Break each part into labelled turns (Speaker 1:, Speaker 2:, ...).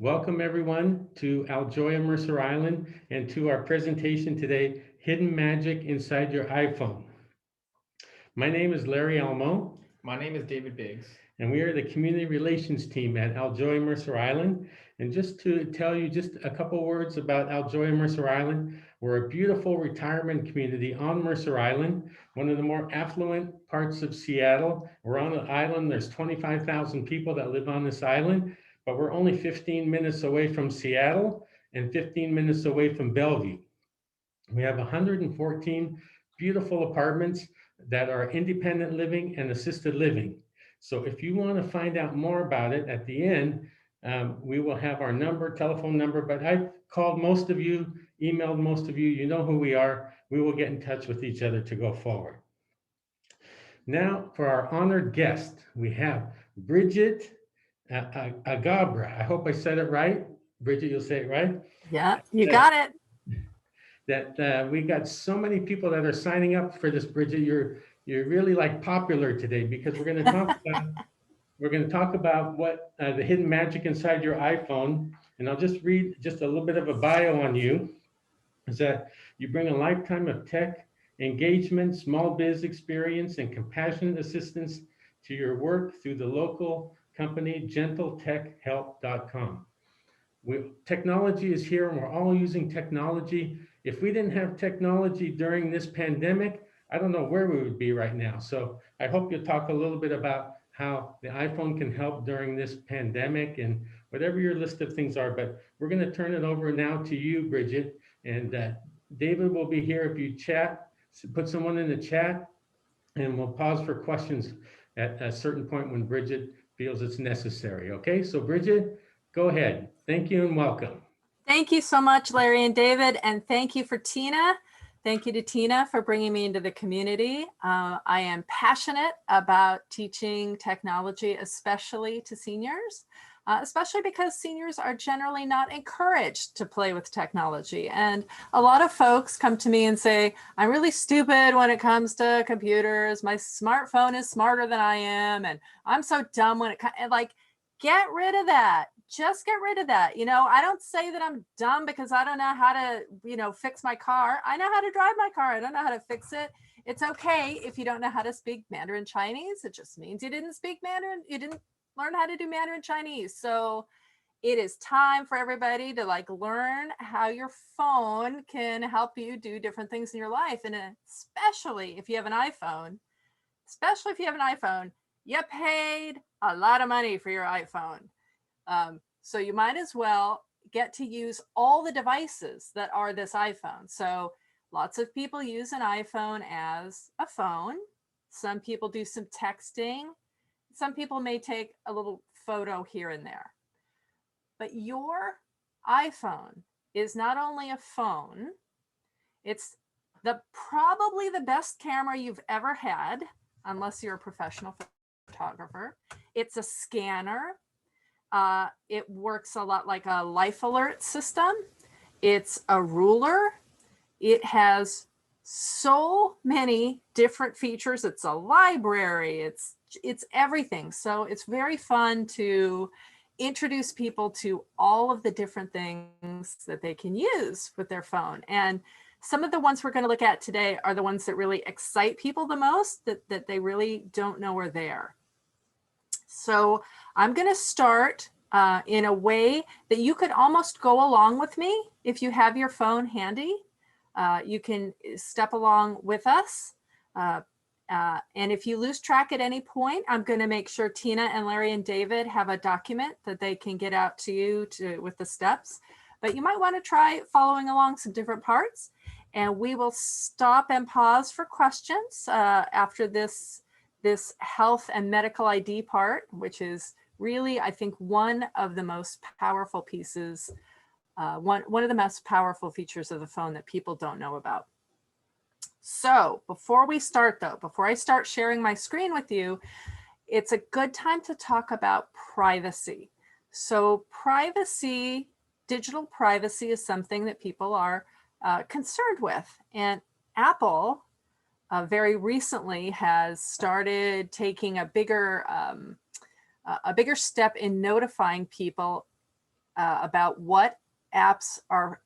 Speaker 1: Welcome everyone to Aljoya, Mercer Island, and to our presentation today, Hidden Magic Inside Your iPhone. My name is Larry Almo,
Speaker 2: My name is David Biggs.
Speaker 1: and we are the community relations team at Aljoya, Mercer Island. And just to tell you just a couple words about Aljoya, Mercer Island, we're a beautiful retirement community on Mercer Island, one of the more affluent parts of Seattle. We're on an island, there's 25,000 people that live on this island, but we're only 15 minutes away from Seattle and 15 minutes away from Bellevue. We have 114 beautiful apartments that are independent living and assisted living. So if you want to find out more about it at the end, we will have our number, telephone number, but I've called most of you, emailed most of you, you know who we are. We will get in touch with each other to go forward. Now for our honored guest, we have Bridget Agabra. I hope I said it right. Bridget, you'll say it right?
Speaker 3: Yeah, you got it.
Speaker 1: That we got so many people that are signing up for this, Bridget. You're really like popular today because we're going to talk about what the hidden magic inside your iPhone. And I'll just read just a little bit of a bio on you. Is that you bring a lifetime of tech engagement, small biz experience, and compassionate assistance to your work through the local company GentleTechHelp.com. Technology is here and we're all using technology. If we didn't have technology during this pandemic, I don't know where we would be right now. So I hope you'll talk a little bit about how the iPhone can help during this pandemic and whatever your list of things are. But we're going to turn it over now to you, Bridget. And David will be here if you chat, put someone in the chat, and we'll pause for questions at a certain point when Bridget feels it's necessary. Okay, so Bridget, go ahead. Thank you and welcome.
Speaker 3: Thank you so much, Larry and David, and thank you for Tina. Thank you to Tina for bringing me into the community. I am passionate about teaching technology, especially to seniors, especially because seniors are generally not encouraged to play with technology. And a lot of folks come to me and say, I'm really stupid when it comes to computers. My smartphone is smarter than I am, and I'm so dumb when it comes, like, get rid of that. Just get rid of that. You know, I don't say that I'm dumb because I don't know how to, fix my car. I know how to drive my car. I don't know how to fix it. It's okay if you don't know how to speak Mandarin Chinese. It just means you didn't speak Mandarin. You didn't learn how to do Mandarin Chinese. So it is time for everybody to learn how your phone can help you do different things in your life. And especially if you have an iPhone, you paid a lot of money for your iPhone. So you might as well get to use all the devices that are this iPhone. So lots of people use an iPhone as a phone. Some people do some texting. Some people may take a little photo here and there. But your iPhone is not only a phone, it's probably the best camera you've ever had, unless you're a professional photographer. It's a scanner. It works a lot like a life alert system. It's a ruler. It has so many different features. It's a library. It's everything. So it's very fun to introduce people to all of the different things that they can use with their phone. And some of the ones we're going to look at today are the ones that really excite people the most, that they really don't know are there. So I'm going to start in a way that you could almost go along with me. If you have your phone handy, you can step along with us. And if you lose track at any point, I'm going to make sure Tina and Larry and David have a document that they can get out to you with the steps. But you might want to try following along some different parts. And we will stop and pause for questions after this health and medical ID part, which is really, I think, one of the most powerful pieces, one of the most powerful features of the phone that people don't know about. So before we start though, before I start sharing my screen with you, it's a good time to talk about privacy. So privacy, digital privacy is something that people are concerned with. And Apple very recently has started taking a bigger step in notifying people about what apps are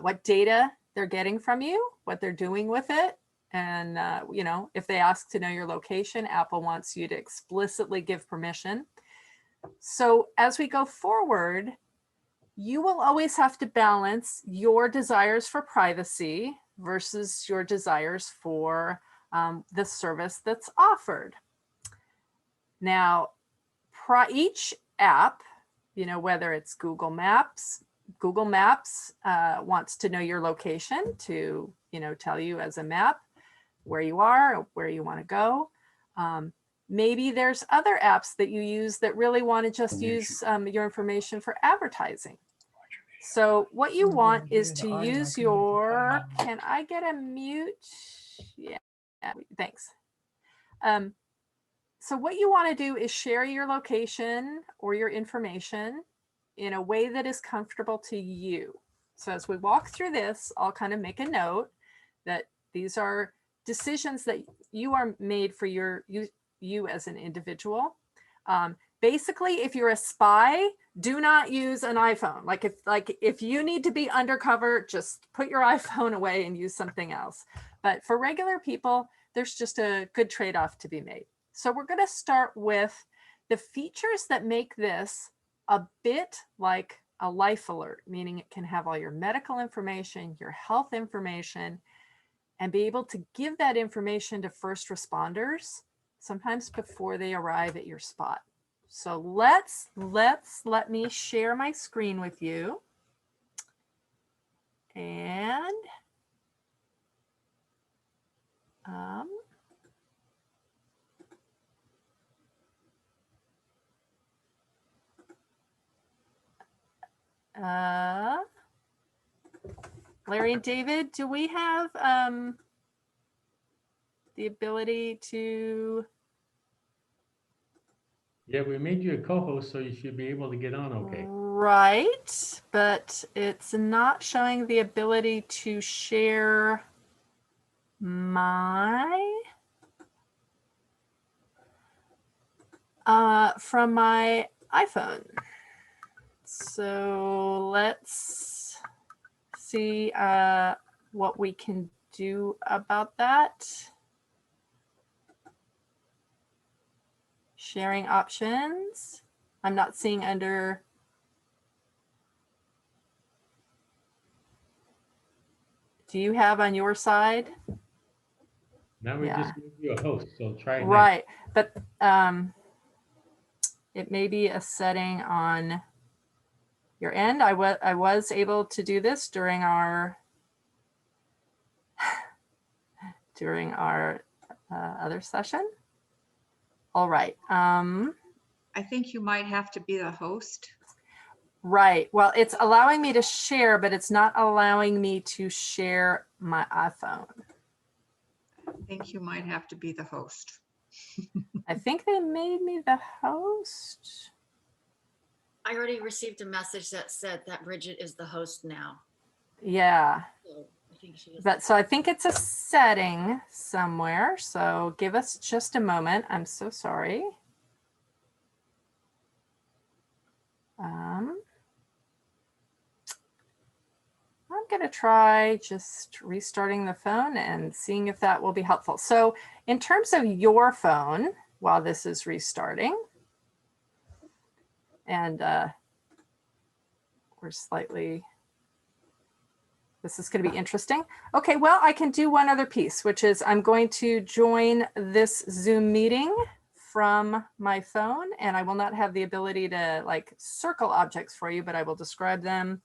Speaker 3: what data they're getting from you, what they're doing with it. And, you know, if they ask to know your location, Apple wants you to explicitly give permission. So as we go forward, you will always have to balance your desires for privacy versus your desires for the service that's offered. Now, each app, you know, whether it's Google Maps wants to know your location to, you know, tell you as a map where you are, or where you want to go. Maybe there's other apps that you use that really want to just use your information for advertising. So what you want is to use your, can I get a mute? Yeah, thanks. So what you want to do is share your location or your information in a way that is comfortable to you. So as we walk through this, I'll kind of make a note that these are decisions that you are made for you as an individual. Basically, if you're a spy, do not use an iPhone. Like if you need to be undercover, just put your iPhone away and use something else. But for regular people, there's just a good trade-off to be made. So we're going to start with the features that make this a bit like a life alert, meaning it can have all your medical information, your health information, and be able to give that information to first responders, sometimes before they arrive at your spot. So let me share my screen with you. And Larry and David, do we have the ability to?
Speaker 1: Yeah, we made you a co-host, so you should be able to get on okay.
Speaker 3: Right, but it's not showing the ability to share my from my iPhone. So let's see what we can do about that. Sharing options. I'm not seeing under. Do you have on your side?
Speaker 1: Now we just made you a host, so try it now.
Speaker 3: Right, but it may be a setting on your end. I was able to do this during our other session. All right.
Speaker 2: I think you might have to be the host.
Speaker 3: Right. Well, it's allowing me to share, but it's not allowing me to share my iPhone.
Speaker 2: I think you might have to be the host.
Speaker 3: I think they made me the host.
Speaker 4: I already received a message that said that Bridget is the host now.
Speaker 3: Yeah.
Speaker 4: So I think she is.
Speaker 3: But so I think it's a setting somewhere. So give us just a moment. I'm so sorry. I'm going to try just restarting the phone and seeing if that will be helpful. So in terms of your phone, while this is restarting, and we're slightly, this is going to be interesting. Okay, well, I can do one other piece, which is I'm going to join this Zoom meeting from my phone, and I will not have the ability to like circle objects for you, but I will describe them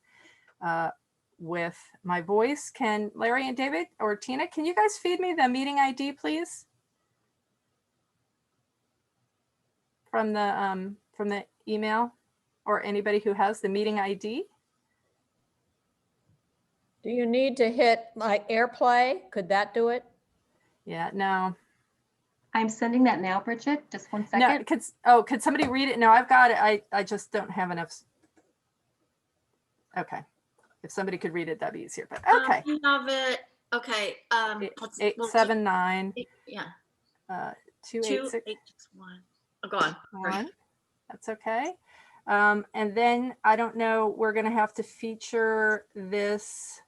Speaker 3: with my voice. Can Larry and David or Tina, can you guys feed me the meeting ID, please? From the email, or anybody who has the meeting ID?
Speaker 5: Do you need to hit like AirPlay? Could that do it?
Speaker 3: Yeah, no.
Speaker 6: I'm sending that now, Bridget. Just one second.
Speaker 3: No, could somebody read it? No, I've got it. I just don't have enough. Okay. If somebody could read it, that'd be easier, but okay.
Speaker 4: You have it. Okay.
Speaker 3: 879.
Speaker 4: Yeah.
Speaker 3: 286.
Speaker 4: 2861. Oh, go on.
Speaker 3: One. That's okay. And then I don't know, we're going to have to feature this.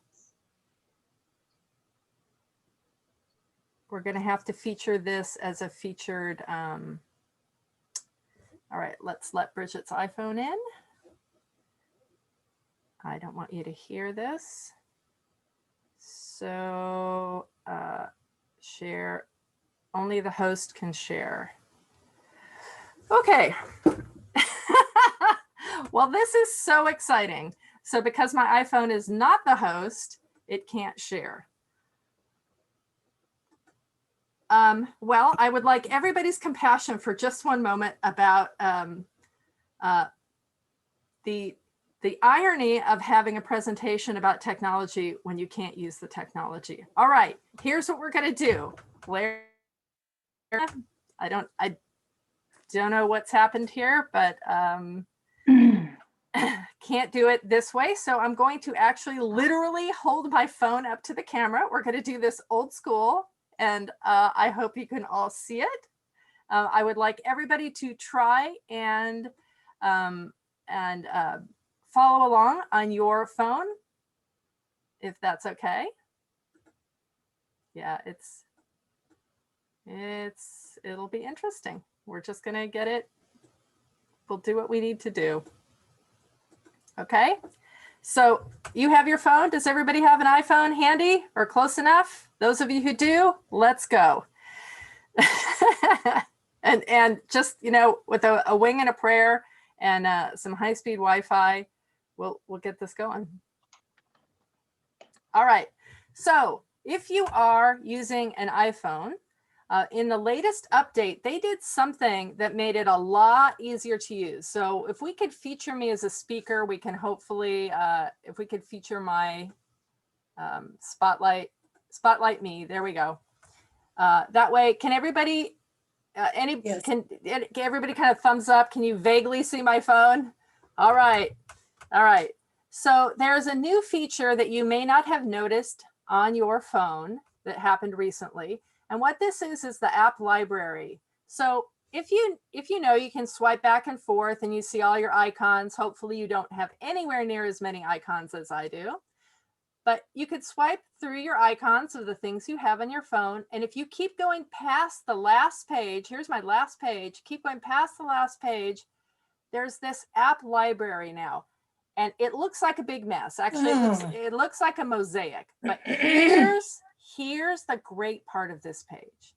Speaker 3: We're going to have to feature this as a featured. All right, let's let Bridget's iPhone in. I don't want you to hear this. So share, only the host can share. Okay. Well, this is so exciting. So because my iPhone is not the host, it can't share. Well, I would like everybody's compassion for just one moment about the irony of having a presentation about technology when you can't use the technology. All right, here's what we're going to do. Blair, I don't know what's happened here, but can't do it this way. So I'm going to actually literally hold my phone up to the camera. We're going to do this old school, and I hope you can all see it. I would like everybody to try and follow along on your phone, if that's okay. Yeah, it'll be interesting. We're just gonna get it. We'll do what we need to do. Okay, so you have your phone. Does everybody have an iPhone handy or close enough? Those of you who do, let's go. and just, you know, with a wing and a prayer and some high-speed Wi-Fi, we'll get this going. All right, so if you are using an iPhone, in the latest update, they did something that made it a lot easier to use. So if we could feature me as a speaker, we can hopefully, if we could feature my spotlight me, there we go. That way, can everybody,
Speaker 7: Yes.
Speaker 3: can everybody kind of thumbs up? Can you vaguely see my phone? All right. All right. So there's a new feature that you may not have noticed on your phone that happened recently. And what this is the app library. So if you know, you can swipe back and forth and you see all your icons. Hopefully you don't have anywhere near as many icons as I do. But you could swipe through your icons of the things you have on your phone. And if you keep going past the last page, here's my last page, keep going past the last page, there's this app library now. And it looks like a big mess. Actually, it looks like a mosaic. But here's the great part of this page.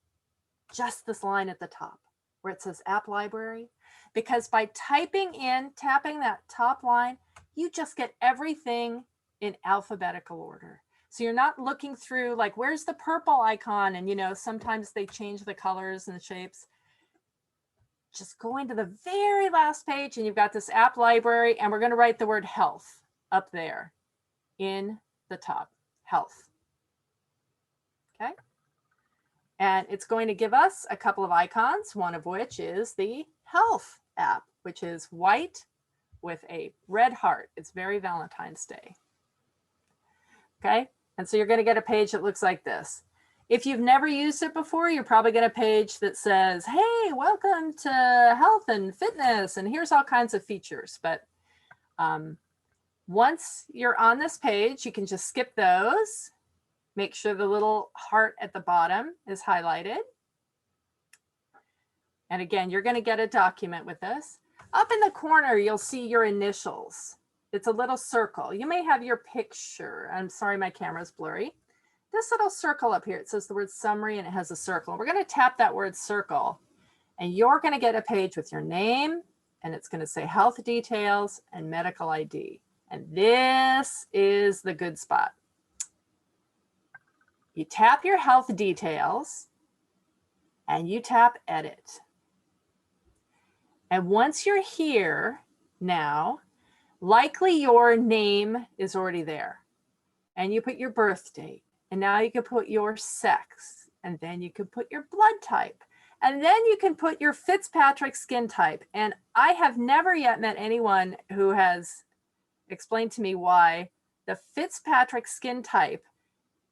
Speaker 3: Just this line at the top where it says app library. Because by tapping that top line, you just get everything in alphabetical order. So you're not looking through like, where's the purple icon? And, you know, sometimes they change the colors and the shapes. Just going to the very last page and you've got this app library, and we're going to write the word health up there in the top, health. Okay. And it's going to give us a couple of icons, one of which is the health app, which is white with a red heart. It's very Valentine's Day. Okay. And so you're going to get a page that looks like this. If you've never used it before, you're probably going to get a page that says, hey, welcome to health and fitness, and here's all kinds of features. But once you're on this page, you can just skip those. Make sure the little heart at the bottom is highlighted. And again, you're going to get a document with this. Up in the corner, you'll see your initials. It's a little circle. You may have your picture. I'm sorry, my camera's blurry. This little circle up here, it says the word summary and it has a circle. We're going to tap that word circle and you're going to get a page with your name, and it's going to say health details and medical ID. And this is the good spot. You tap your health details and you tap edit. And once you're here now, likely your name is already there. And you put your birth date. And now you can put your sex, and then you can put your blood type, and then you can put your Fitzpatrick skin type. And I have never yet met anyone who has explained to me why the Fitzpatrick skin type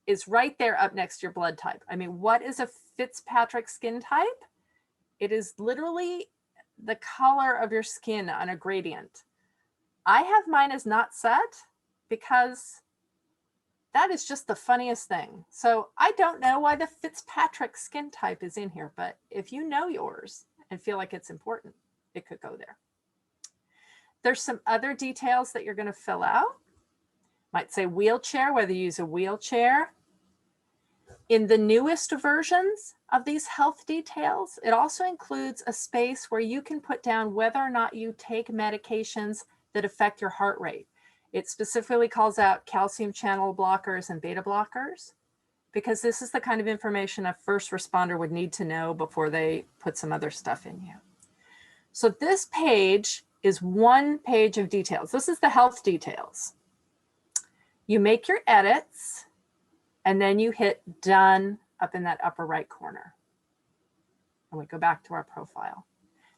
Speaker 3: is right there up next to your blood type. I mean, what is a Fitzpatrick skin type? It is literally the color of your skin on a gradient. I have mine as not set because that is just the funniest thing. So I don't know why the Fitzpatrick skin type is in here, but if you know yours and feel like it's important, it could go there. There's some other details that you're going to fill out. Might say wheelchair, whether you use a wheelchair. In the newest versions of these health details, it also includes a space where you can put down whether or not you take medications that affect your heart rate. It specifically calls out calcium channel blockers and beta blockers, because this is the kind of information a first responder would need to know before they put some other stuff in you. So this page is one page of details. This is the health details. You make your edits, and then you hit done up in that upper right corner. And we go back to our profile.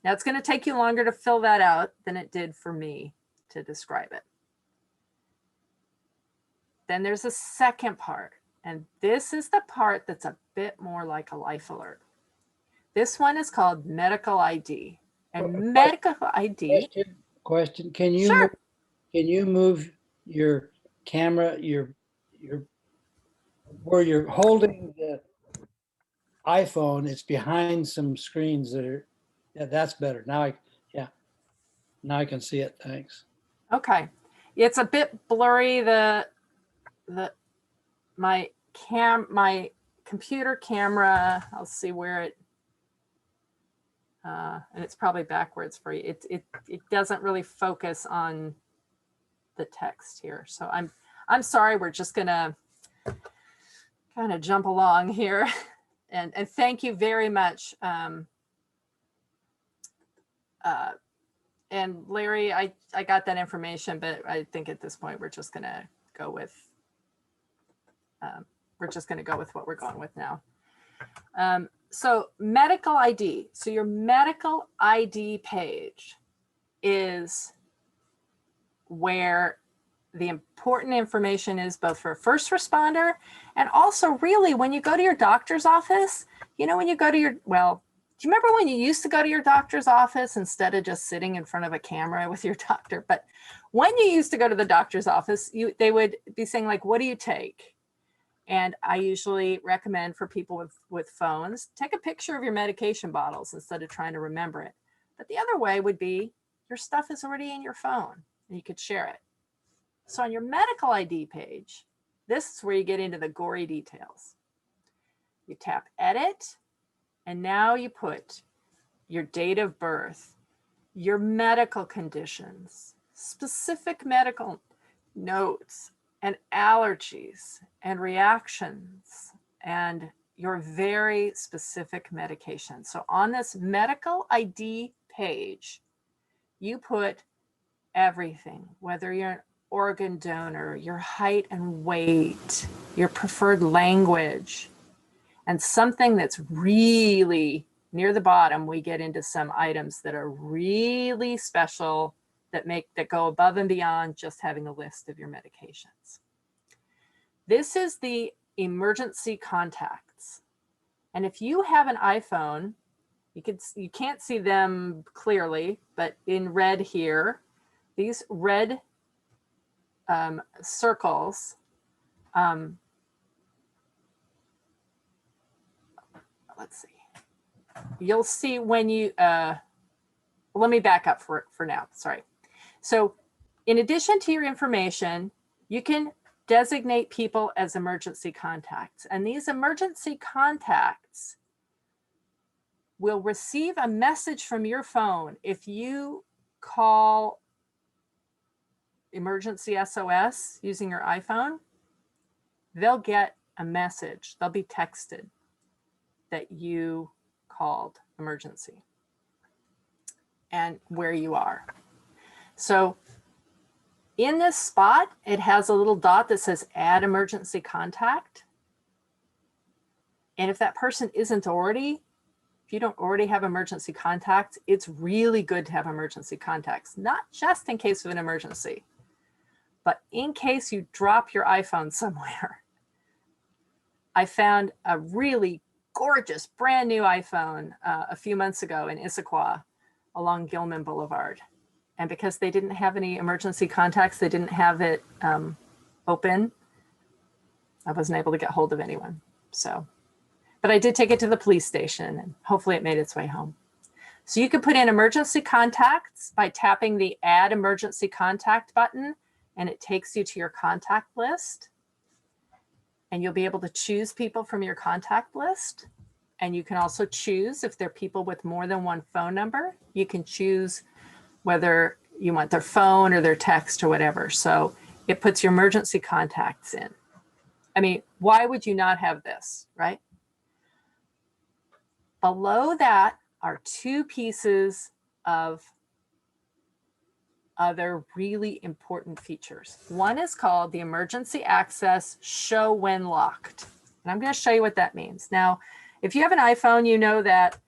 Speaker 3: Now it's going to take you longer to fill that out than it did for me to describe it. Then there's a second part, and this is the part that's a bit more like a life alert. This one is called medical ID. And medical ID.
Speaker 7: Question. Can you
Speaker 3: Sure.
Speaker 7: can you move your camera, your where you're holding the iPhone, it's behind some screens that are, yeah, that's better. Now now I can see it. Thanks.
Speaker 3: Okay. It's a bit blurry. My computer camera, I'll see where it, and it's probably backwards for you. It doesn't really focus on the text here. So I'm sorry, we're just gonna kind of jump along here. And thank you very much. And Larry, I got that information, but I think at this point we're just gonna go with what we're going with now. So medical ID. So your medical ID page is where the important information is, both for a first responder and also really when you go to your doctor's office. You know, when you go to do you remember when you used to go to your doctor's office instead of just sitting in front of a camera with your doctor? But when you used to go to the doctor's office, they would be saying like, what do you take? And I usually recommend for people with phones, take a picture of your medication bottles instead of trying to remember it. But the other way would be your stuff is already in your phone and you could share it. So on your medical ID page, this is where you get into the gory details. You tap edit, and now you put your date of birth, your medical conditions, specific medical notes, and allergies and reactions, and your very specific medication. So on this medical ID page, you put everything, whether you're an organ donor, your height and weight, your preferred language, and something that's really near the bottom, we get into some items that are really special that go above and beyond just having a list of your medications. This is the emergency contacts. And if you have an iPhone, you can't see them clearly, but in red here, these red circles, let's see. You'll see when you, let me back up for now, sorry. So in addition to your information, you can designate people as emergency contacts. And these emergency contacts will receive a message from your phone. If you call emergency SOS using your iPhone, they'll get a message. They'll be texted that you called emergency and where you are. So in this spot, it has a little dot that says add emergency contact. And if that person isn't already, if you don't already have emergency contacts, it's really good to have emergency contacts, not just in case of an emergency, but in case you drop your iPhone somewhere. I found a really gorgeous brand new iPhone a few months ago in Issaquah along Gilman Boulevard. And because they didn't have any emergency contacts, they didn't have it open, I wasn't able to get hold of anyone. So, but I did take it to the police station and hopefully it made its way home. So you can put in emergency contacts by tapping the Add Emergency Contact button, and it takes you to your contact list. And you'll be able to choose people from your contact list. And you can also choose if they're people with more than one phone number. You can choose whether you want their phone or their text or whatever. So it puts your emergency contacts in. I mean, why would you not have this, right? Below that are two pieces of other really important features. One is called the Emergency Access Show When Locked. And I'm going to show you what that means. Now, if you have an iPhone, you know that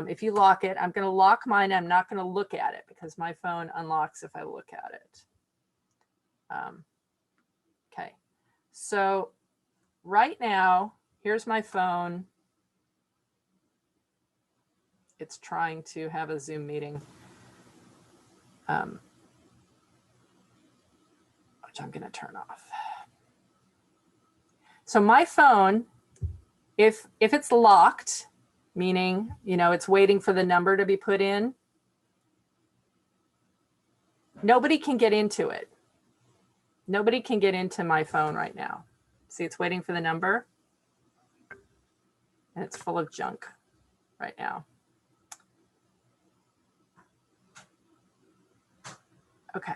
Speaker 3: if you lock it, I'm going to lock mine. I'm not going to look at it because my phone unlocks if I look at it. Okay, so right now, here's my phone. It's trying to have a Zoom meeting, which I'm going to turn off. So my phone, if it's locked, meaning, you know, it's waiting for the number to be put in, nobody can get into it. Nobody can get into my phone right now. See, it's waiting for the number and it's full of junk right now. Okay.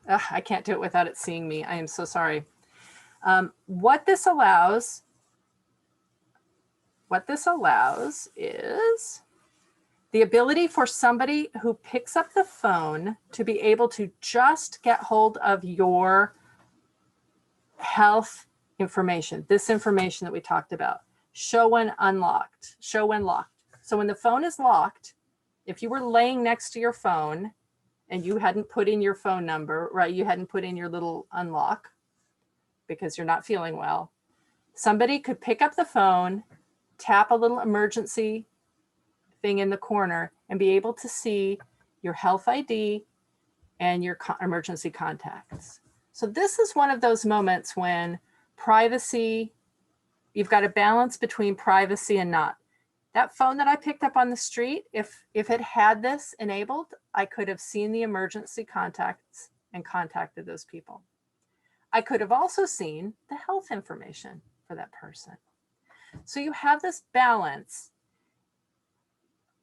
Speaker 3: Ugh, I can't do it without it seeing me. I am so sorry. What this allows is the ability for somebody who picks up the phone to be able to just get hold of your health information, this information that we talked about. Show when unlocked, show when locked. So when the phone is locked, if you were laying next to your phone and you hadn't put in your phone number, right? You hadn't put in your little unlock because you're not feeling well. Somebody could pick up the phone, tap a little emergency thing in the corner and be able to see your health ID and your emergency contacts. So this is one of those moments when privacy, you've got a balance between privacy and not. That phone that I picked up on the street, if it had this enabled, I could have seen the emergency contacts and contacted those people. I could have also seen the health information for that person. So you have this balance.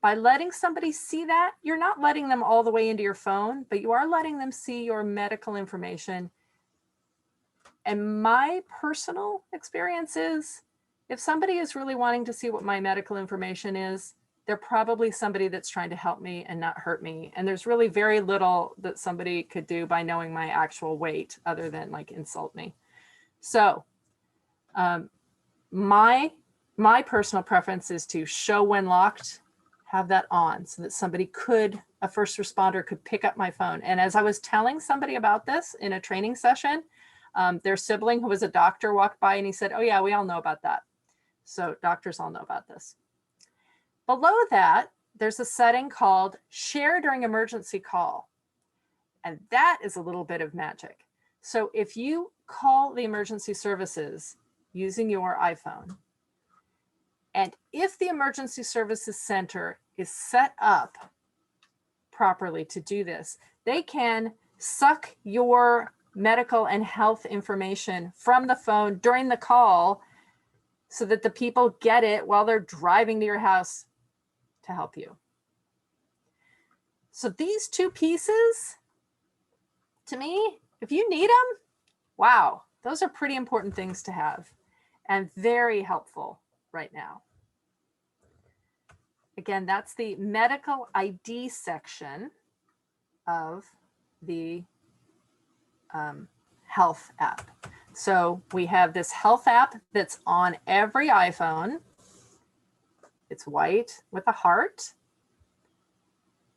Speaker 3: By letting somebody see that, you're not letting them all the way into your phone, but you are letting them see your medical information. And my personal experience is, if somebody is really wanting to see what my medical information is, they're probably somebody that's trying to help me and not hurt me. And there's really very little that somebody could do by knowing my actual weight other than like insult me. So my personal preference is to show when locked, have that on so that somebody could, a first responder could pick up my phone. And as I was telling somebody about this in a training session, their sibling who was a doctor walked by and he said, oh yeah, we all know about that. So doctors all know about this. Below that, there's a setting called Share During Emergency Call. And that is a little bit of magic. So if you call the emergency services using your iPhone, and if the emergency services center is set up properly to do this, they can suck your medical and health information from the phone during the call so that the people get it while they're driving to your house to help you. So these two pieces, to me, if you need them, wow, those are pretty important things to have and very helpful right now. Again, that's the medical ID section of the health app. So we have this health app that's on every iPhone. It's white with a heart.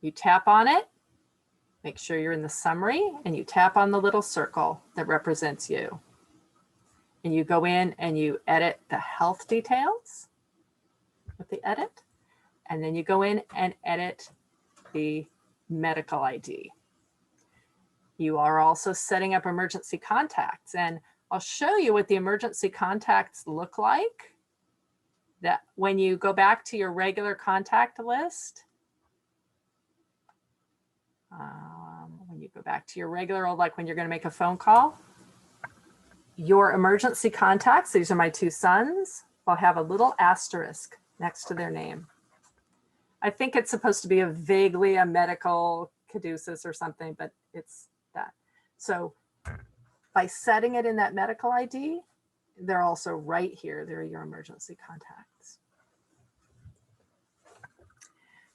Speaker 3: You tap on it, make sure you're in the summary, and you tap on the little circle that represents you. And you go in and you edit the health details with the edit. and then you go in and edit the medical ID. You are also setting up emergency contacts, and I'll show you what the emergency contacts look like. That when you go back to your regular contact list, when you go back to your regular, like when you're going to make a phone call, your emergency contacts, these are my two sons, will have a little asterisk next to their name. I think it's supposed to be vaguely a medical caduceus or something, but it's that. So by setting it in that medical ID, they're also right here. They're your emergency contacts.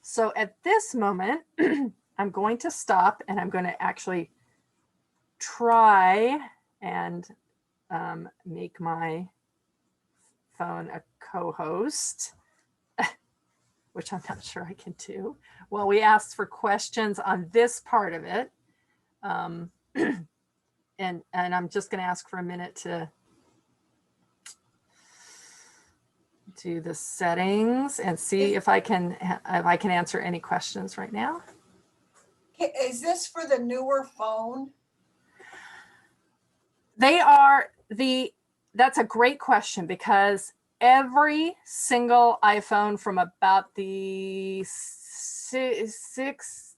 Speaker 3: So at this moment, I'm going to stop and I'm going to actually try and make my phone a co-host, which I'm not sure I can do. Well, we asked for questions on this part of it. And I'm just going to ask for a minute to do the settings and see if I can answer any questions right now.
Speaker 8: Is this for the newer phone?
Speaker 3: That's a great question, because every single iPhone from about the 6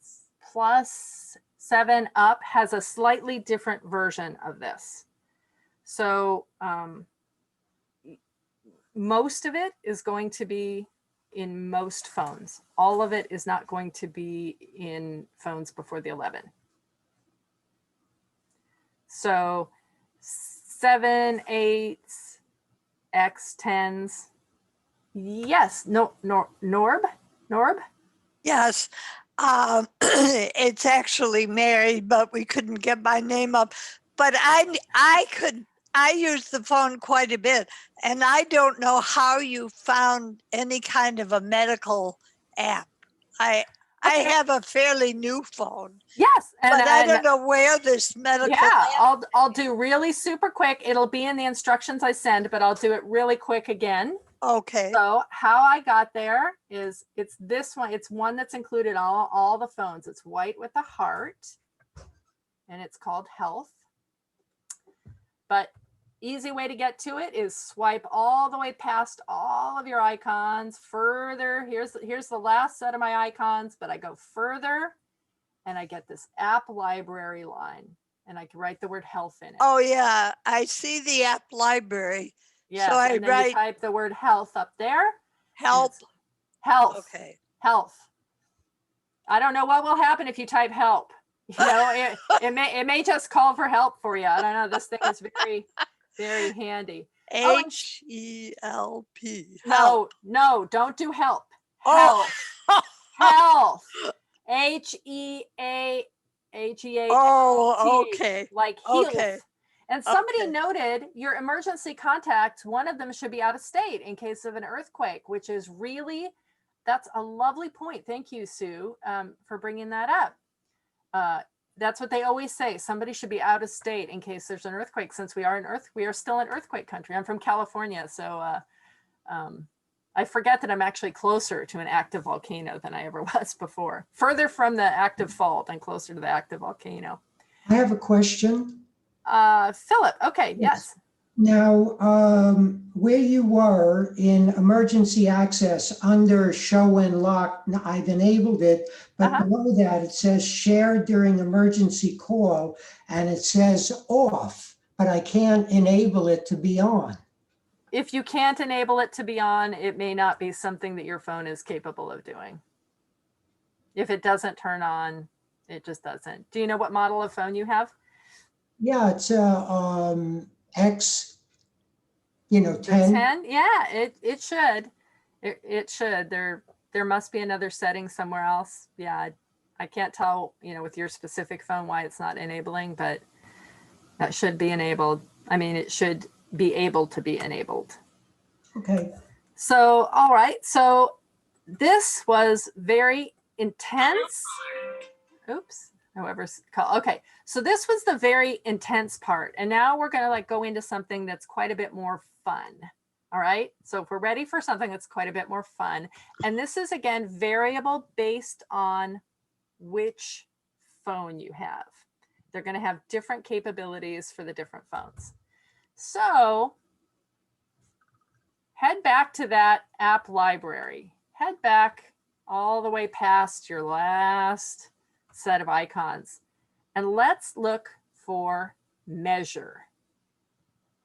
Speaker 3: plus 7 up has a slightly different version of this. So most of it is going to be in most phones. All of it is not going to be in phones before the 11. So 7, 8s, X10s. Yes, no, Norb?
Speaker 9: Yes, it's actually Mary, but we couldn't get my name up. But I use the phone quite a bit, and I don't know how you found any kind of a medical app. I have a fairly new phone.
Speaker 3: Yes,
Speaker 9: but I don't know where this medical app.
Speaker 3: I'll do really super quick. It'll be in the instructions I send, but I'll do it really quick again.
Speaker 9: Okay.
Speaker 3: So how I got there is it's this one. It's one that's included on all the phones. It's white with a heart, and it's called Health. But easy way to get to it is swipe all the way past all of your icons further. Here's the last set of my icons, but I go further and I get this app library line, and I can write the word health in it.
Speaker 9: Oh yeah, I see the app library.
Speaker 3: Yes,
Speaker 9: so
Speaker 3: and then you type the word health up there.
Speaker 9: Help.
Speaker 3: Health.
Speaker 9: Okay.
Speaker 3: Health. I don't know what will happen if you type help. You know, it may just call for help for you. I don't know. This thing is very, very handy.
Speaker 9: H-E-L-P.
Speaker 3: No, don't do help.
Speaker 9: Oh.
Speaker 3: Health. H-E-A-H-E-A-L-T.
Speaker 9: Oh, okay.
Speaker 3: Like health.
Speaker 9: Okay.
Speaker 3: And somebody noted your emergency contacts, one of them should be out of state in case of an earthquake, which is really, that's a lovely point. Thank you, Sue, for bringing that up. That's what they always say. Somebody should be out of state in case there's an earthquake, since we are still an earthquake country. I'm from California, so I forget that I'm actually closer to an active volcano than I ever was before. Further from the active fault and closer to the active volcano.
Speaker 10: I have a question.
Speaker 3: Philip, okay, yes.
Speaker 10: Now, where you were in emergency access under show and lock, I've enabled it, but below that it says share during emergency call, and it says off, but I can't enable it to be on.
Speaker 3: If you can't enable it to be on, it may not be something that your phone is capable of doing. If it doesn't turn on, it just doesn't. Do you know what model of phone you have?
Speaker 10: Yeah, it's X, 10.
Speaker 3: 10? Yeah, it should. It should. There must be another setting somewhere else. Yeah, I can't tell, with your specific phone why it's not enabling, but that should be enabled. I mean, it should be able to be enabled.
Speaker 10: Okay.
Speaker 3: So, all right. So this was very intense. Oops. Whoever's called. Okay. So this was the very intense part. And now we're going to go into something that's quite a bit more fun. All right, so if we're ready for something that's quite a bit more fun, and this is again variable based on which phone you have. They're going to have different capabilities for the different phones. So head back to that app library. Head back all the way past your last set of icons. And let's look for Measure.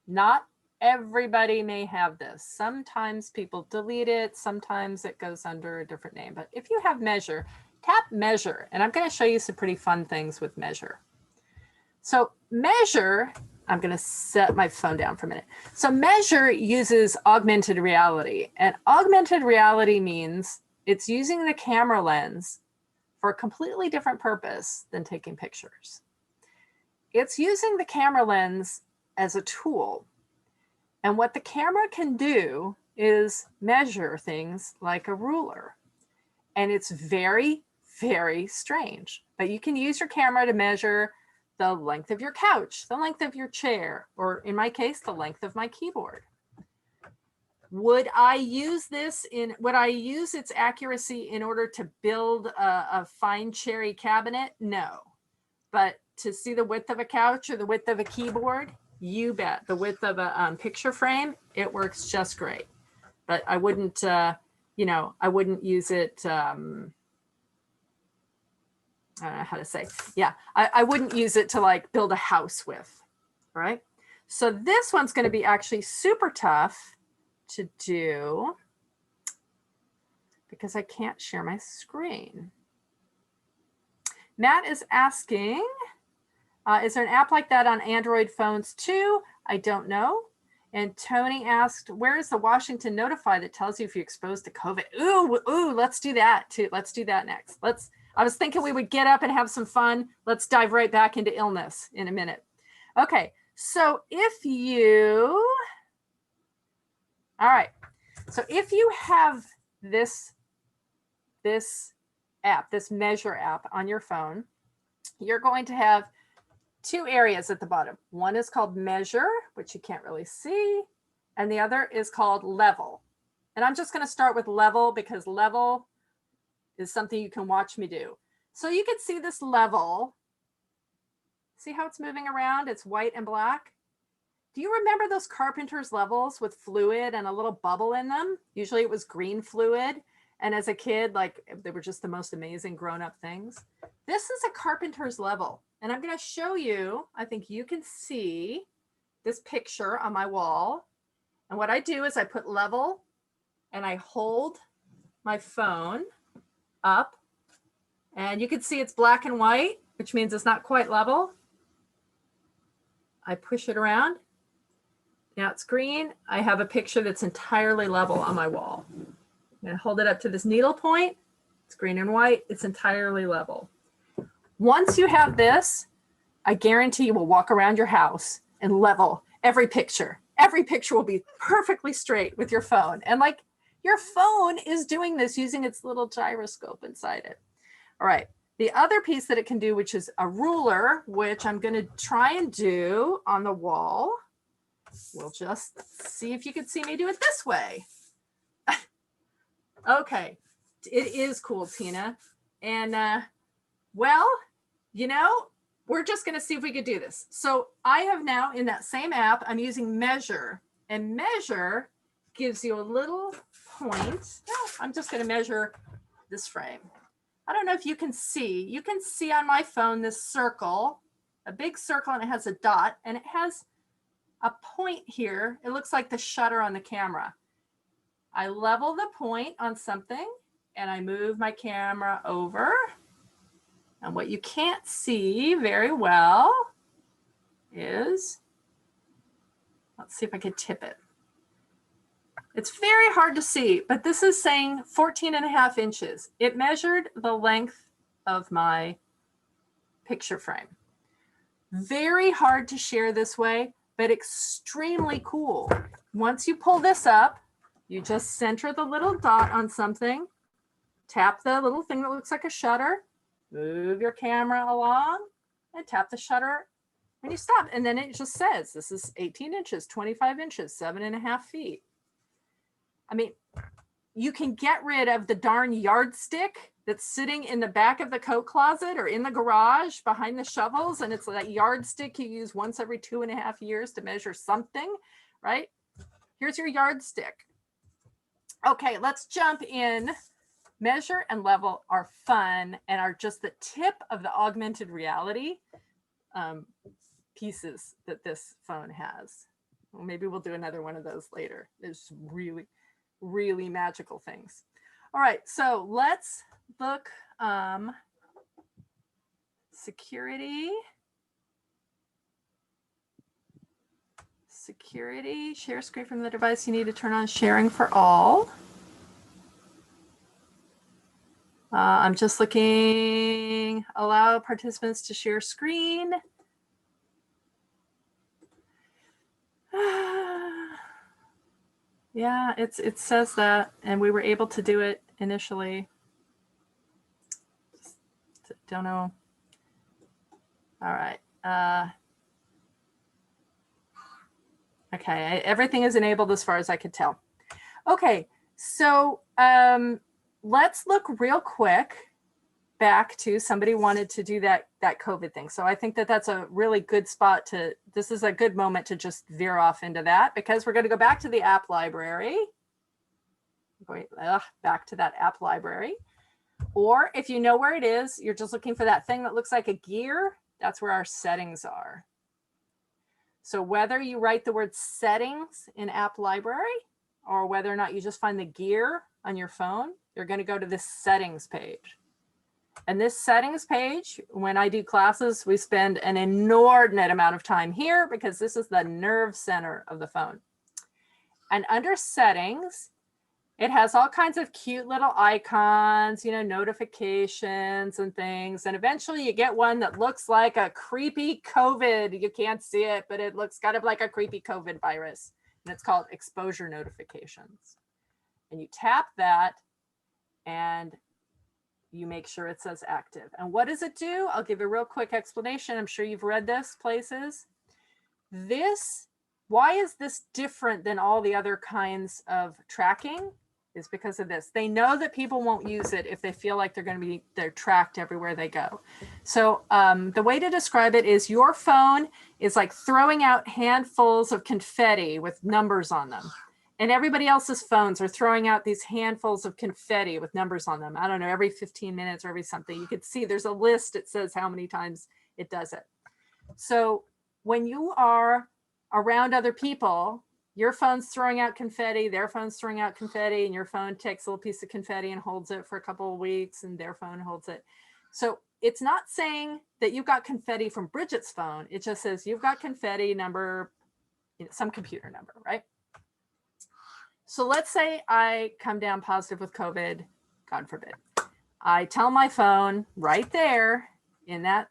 Speaker 3: Not everybody may have this. Sometimes people delete it. Sometimes it goes under a different name. But if you have Measure, tap Measure. And I'm going to show you some pretty fun things with Measure. So Measure, I'm going to set my phone down for a minute. So Measure uses augmented reality. And augmented reality means it's using the camera lens for a completely different purpose than taking pictures. It's using the camera lens as a tool. And what the camera can do is measure things like a ruler. And it's very, very strange. But you can use your camera to measure the length of your couch, the length of your chair, or in my case, the length of my keyboard. Would I use its accuracy in order to build a fine cherry cabinet? No. But to see the width of a couch or the width of a keyboard, you bet. The width of a picture frame, it works just great. But I wouldn't, I wouldn't use it, I don't know how to say. Yeah, I wouldn't use it to like build a house with, right? So this one's going to be actually super tough to do because I can't share my screen. Matt is asking, is there an app like that on Android phones too? I don't know. And Tony asked, where is the Washington Notify that tells you if you're exposed to COVID? Ooh, let's do that too. Let's do that next. I was thinking we would get up and have some fun. Let's dive right back into illness in a minute. Okay, so if you have this app, this Measure app on your phone, you're going to have two areas at the bottom. One is called Measure, which you can't really see, and the other is called Level. And I'm just going to start with Level because Level is something you can watch me do. So you can see this level. See how it's moving around? It's white and black. Do you remember those carpenter's levels with fluid and a little bubble in them? Usually it was green fluid. And as a kid, like they were just the most amazing grown-up things. This is a carpenter's level. And I'm going to show you, I think you can see this picture on my wall. And what I do is I put level and I hold my phone up and you can see it's black and white, which means it's not quite level. I push it around. Now it's green. I have a picture that's entirely level on my wall. I'm going to hold it up to this needle point. It's green and white. It's entirely level. Once you have this, I guarantee you will walk around your house and level every picture. Every picture will be perfectly straight with your phone. And like your phone is doing this using its little gyroscope inside it. All right. The other piece that it can do, which is a ruler, which I'm going to try and do on the wall. We'll just see if you can see me do it this way. Okay. It is cool, Tina. And well, you know, we're just going to see if we could do this. So I have now in that same app, I'm using Measure, and Measure gives you a little point. No, I'm just going to measure this frame. I don't know if you can see. You can see on my phone this circle, a big circle, and it has a dot, and it has a point here. It looks like the shutter on the camera. I level the point on something, and I move my camera over. And what you can't see very well is, let's see if I could tip it. It's very hard to see, but this is saying 14.5 inches. It measured the length of my picture frame. Very hard to share this way, but extremely cool. Once you pull this up, you just center the little dot on something, tap the little thing that looks like a shutter, move your camera along, and tap the shutter when you stop. And then it just says, this is 18 inches, 25 inches, 7.5 feet. I mean, you can get rid of the darn yardstick that's sitting in the back of the coat closet or in the garage behind the shovels. And it's that yardstick you use once every 2.5 years to measure something, right? Here's your yardstick. Okay, let's jump in. Measure and level are fun and are just the tip of the augmented reality pieces that this phone has. Well, maybe we'll do another one of those later. There's really, really magical things. All right, so let's look security. Security, share screen from the device. You need to turn on sharing for all. I'm just looking, allow participants to share screen. Yeah, it says that, and we were able to do it initially. Don't know. All right. Okay, everything is enabled as far as I could tell. Okay, so let's look real quick back to somebody wanted to do that COVID thing. So I think that that's a really good spot to, this is a good moment to just veer off into that, because we're going to go back to the app library. Going back to that app library. Or if you know where it is, you're just looking for that thing that looks like a gear, that's where our settings are. So whether you write the word settings in app library or whether or not you just find the gear on your phone, you're going to go to this settings page. And this settings page, when I do classes, we spend an inordinate amount of time here because this is the nerve center of the phone. And under settings, it has all kinds of cute little icons, you know, notifications and things. And eventually you get one that looks like a creepy COVID. You can't see it, but it looks kind of like a creepy COVID virus. And it's called exposure notifications. And you tap that and you make sure it says active. And what does it do? I'll give a real quick explanation. I'm sure you've read this places. Why is this different than all the other kinds of tracking? Is because of this. They know that people won't use it if they feel like they're tracked everywhere they go. So the way to describe it is your phone is like throwing out handfuls of confetti with numbers on them. And everybody else's phones are throwing out these handfuls of confetti with numbers on them. I don't know, every 15 minutes or every something. You could see there's a list. It says how many times it does it. So when you are around other people, your phone's throwing out confetti, their phone's throwing out confetti, and your phone takes a little piece of confetti and holds it for a couple of weeks, and their phone holds it. So it's not saying that you've got confetti from Bridget's phone. It just says you've got confetti number, some computer number, right? So let's say I come down positive with COVID, God forbid. I tell my phone right there in that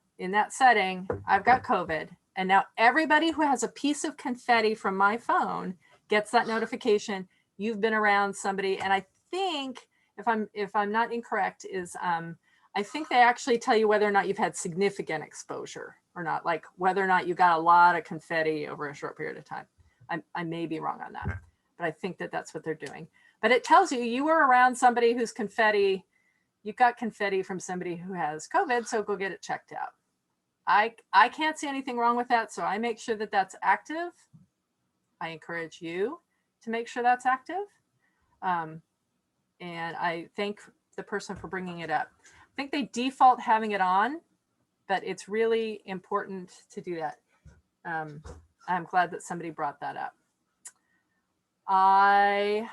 Speaker 3: setting, I've got COVID. And now everybody who has a piece of confetti from my phone gets that notification. You've been around somebody. And I think, if I'm not incorrect, is I think they actually tell you whether or not you've had significant exposure or not, like whether or not you got a lot of confetti over a short period of time. I may be wrong on that, but I think that that's what they're doing. But it tells you were around somebody who's confetti, you got confetti from somebody who has COVID, so go get it checked out. I can't see anything wrong with that, so I make sure that that's active. I encourage you to make sure that's active. And I thank the person for bringing it up. I think they default having it on, but it's really important to do that. I'm glad that somebody brought that up. I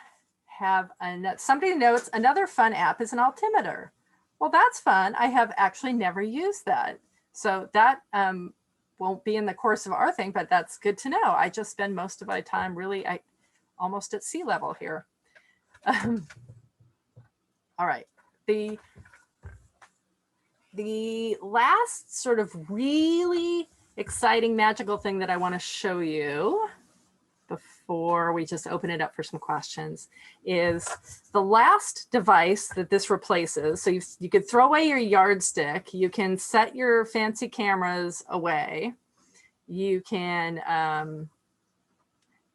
Speaker 3: have somebody notes another fun app is an altimeter. Well, that's fun. I have actually never used that. So that won't be in the course of our thing, but that's good to know. I just spend most of my time really almost at sea level here. All right. The last sort of really exciting magical thing that I want to show you before we just open it up for some questions is the last device that this replaces. So you could throw away your yardstick. You can set your fancy cameras away. You can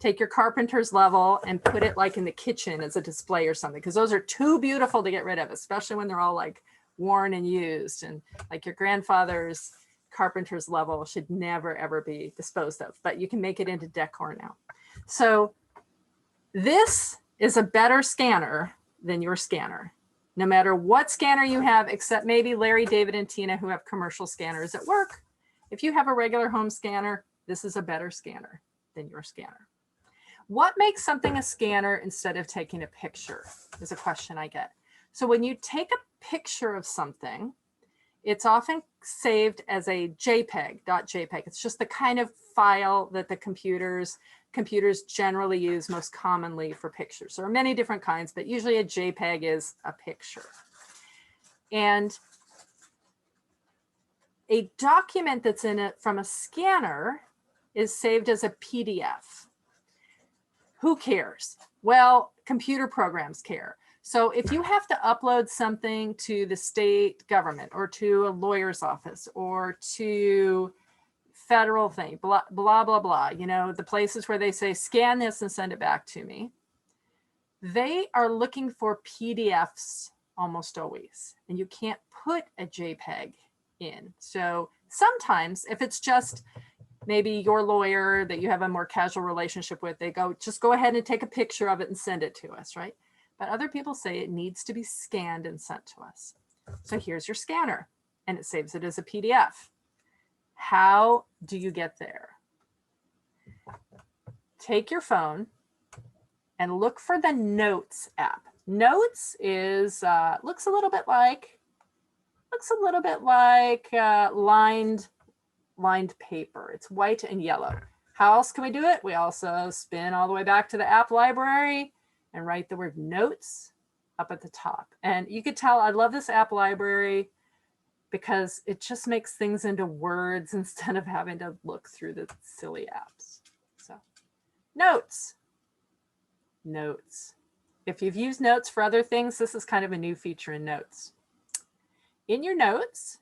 Speaker 3: take your carpenter's level and put it like in the kitchen as a display or something, because those are too beautiful to get rid of, especially when they're all like worn and used, and like your grandfather's carpenter's level should never ever be disposed of, but you can make it into decor now. So this is a better scanner than your scanner, no matter what scanner you have, except maybe Larry, David, and Tina, who have commercial scanners at work. If you have a regular home scanner, this is a better scanner than your scanner. What makes something a scanner instead of taking a picture is a question I get. So when you take a picture of something, it's often saved as a JPEG, .jpeg. It's just the kind of file that the computers generally use most commonly for pictures. There are many different kinds, but usually a JPEG is a picture. And a document that's in it from a scanner is saved as a PDF. Who cares? Well, computer programs care. So if you have to upload something to the state government or to a lawyer's office or to federal thing, blah, blah, blah, blah, you know, the places where they say, scan this and send it back to me, they are looking for PDFs almost always, and you can't put a JPEG in. So sometimes if it's just maybe your lawyer that you have a more casual relationship with, they go, just go ahead and take a picture of it and send it to us, right? But other people say it needs to be scanned and sent to us. So here's your scanner, and it saves it as a PDF. How do you get there? Take your phone and look for the Notes app. Notes is looks a little bit like lined paper. It's white and yellow. How else can we do it? We also spin all the way back to the app library and write the word Notes up at the top. And you could tell I love this app library because it just makes things into words instead of having to look through the silly apps. So Notes. Notes. If you've used Notes for other things, this is kind of a new feature in Notes. In your Notes,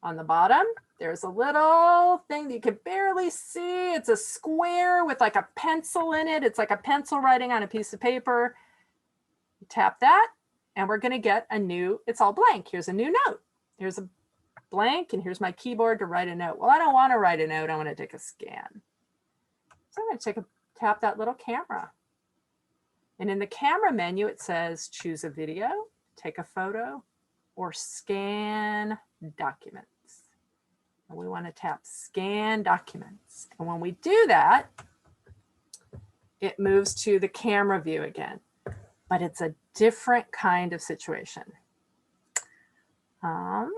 Speaker 3: on the bottom, there's a little thing that you can barely see. It's a square with like a pencil in it. It's like a pencil writing on a piece of paper. You tap that, and we're going to get a new, it's all blank. Here's a new note. Here's a blank, and here's my keyboard to write a note. Well, I don't want to write a note. I want to take a scan. So I'm going to tap that little camera. And in the camera menu, it says choose a video, take a photo, or scan documents. And we want to tap scan documents. And when we do that, it moves to the camera view again, but it's a different kind of situation. And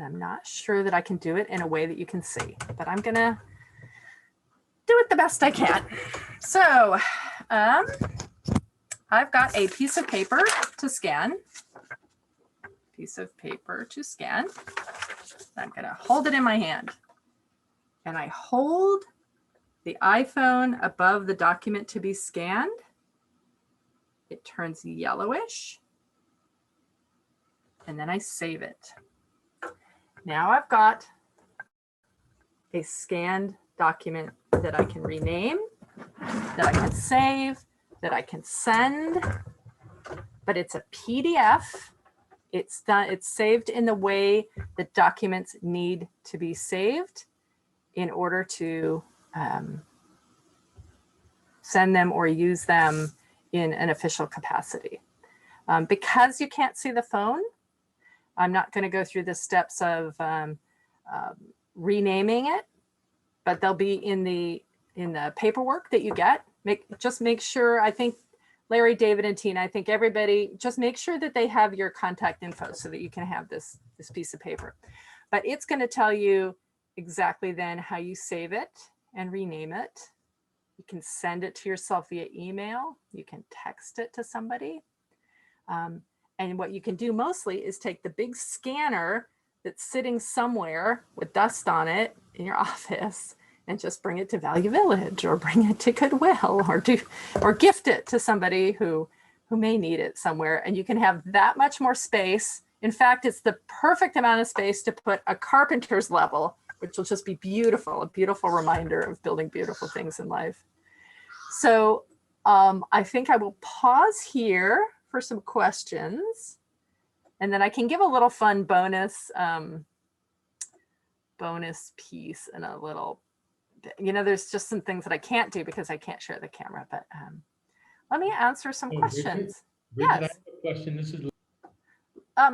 Speaker 3: I'm not sure that I can do it in a way that you can see, but I'm gonna do it the best I can. So I've got a piece of paper to scan. I'm gonna hold it in my hand, and I hold the iPhone above the document to be scanned. It turns yellowish, and then I save it. Now I've got a scanned document that I can rename, that I can save, that I can send, but it's a PDF. It's saved in the way that documents need to be saved in order to send them or use them in an official capacity. Because you can't see the phone, I'm not going to go through the steps of renaming it, but they'll be in the paperwork that you get. Just make sure, I think Larry, David, and Tina, I think everybody, just make sure that they have your contact info so that you can have this piece of paper. But it's going to tell you exactly then how you save it and rename it. You can send it to yourself via email. You can text it to somebody. And what you can do mostly is take the big scanner that's sitting somewhere with dust on it in your office and just bring it to Value Village or bring it to Goodwill or gift it to somebody who may need it somewhere. And you can have that much more space. In fact, it's the perfect amount of space to put a carpenter's level, which will just be beautiful, a beautiful reminder of building beautiful things in life. So I think I will pause here for some questions, and then I can give a little fun bonus piece and a little, there's just some things that I can't do because I can't share the camera, but let me answer some questions.
Speaker 1: Bridget, I
Speaker 3: Yes.
Speaker 1: have a question. This is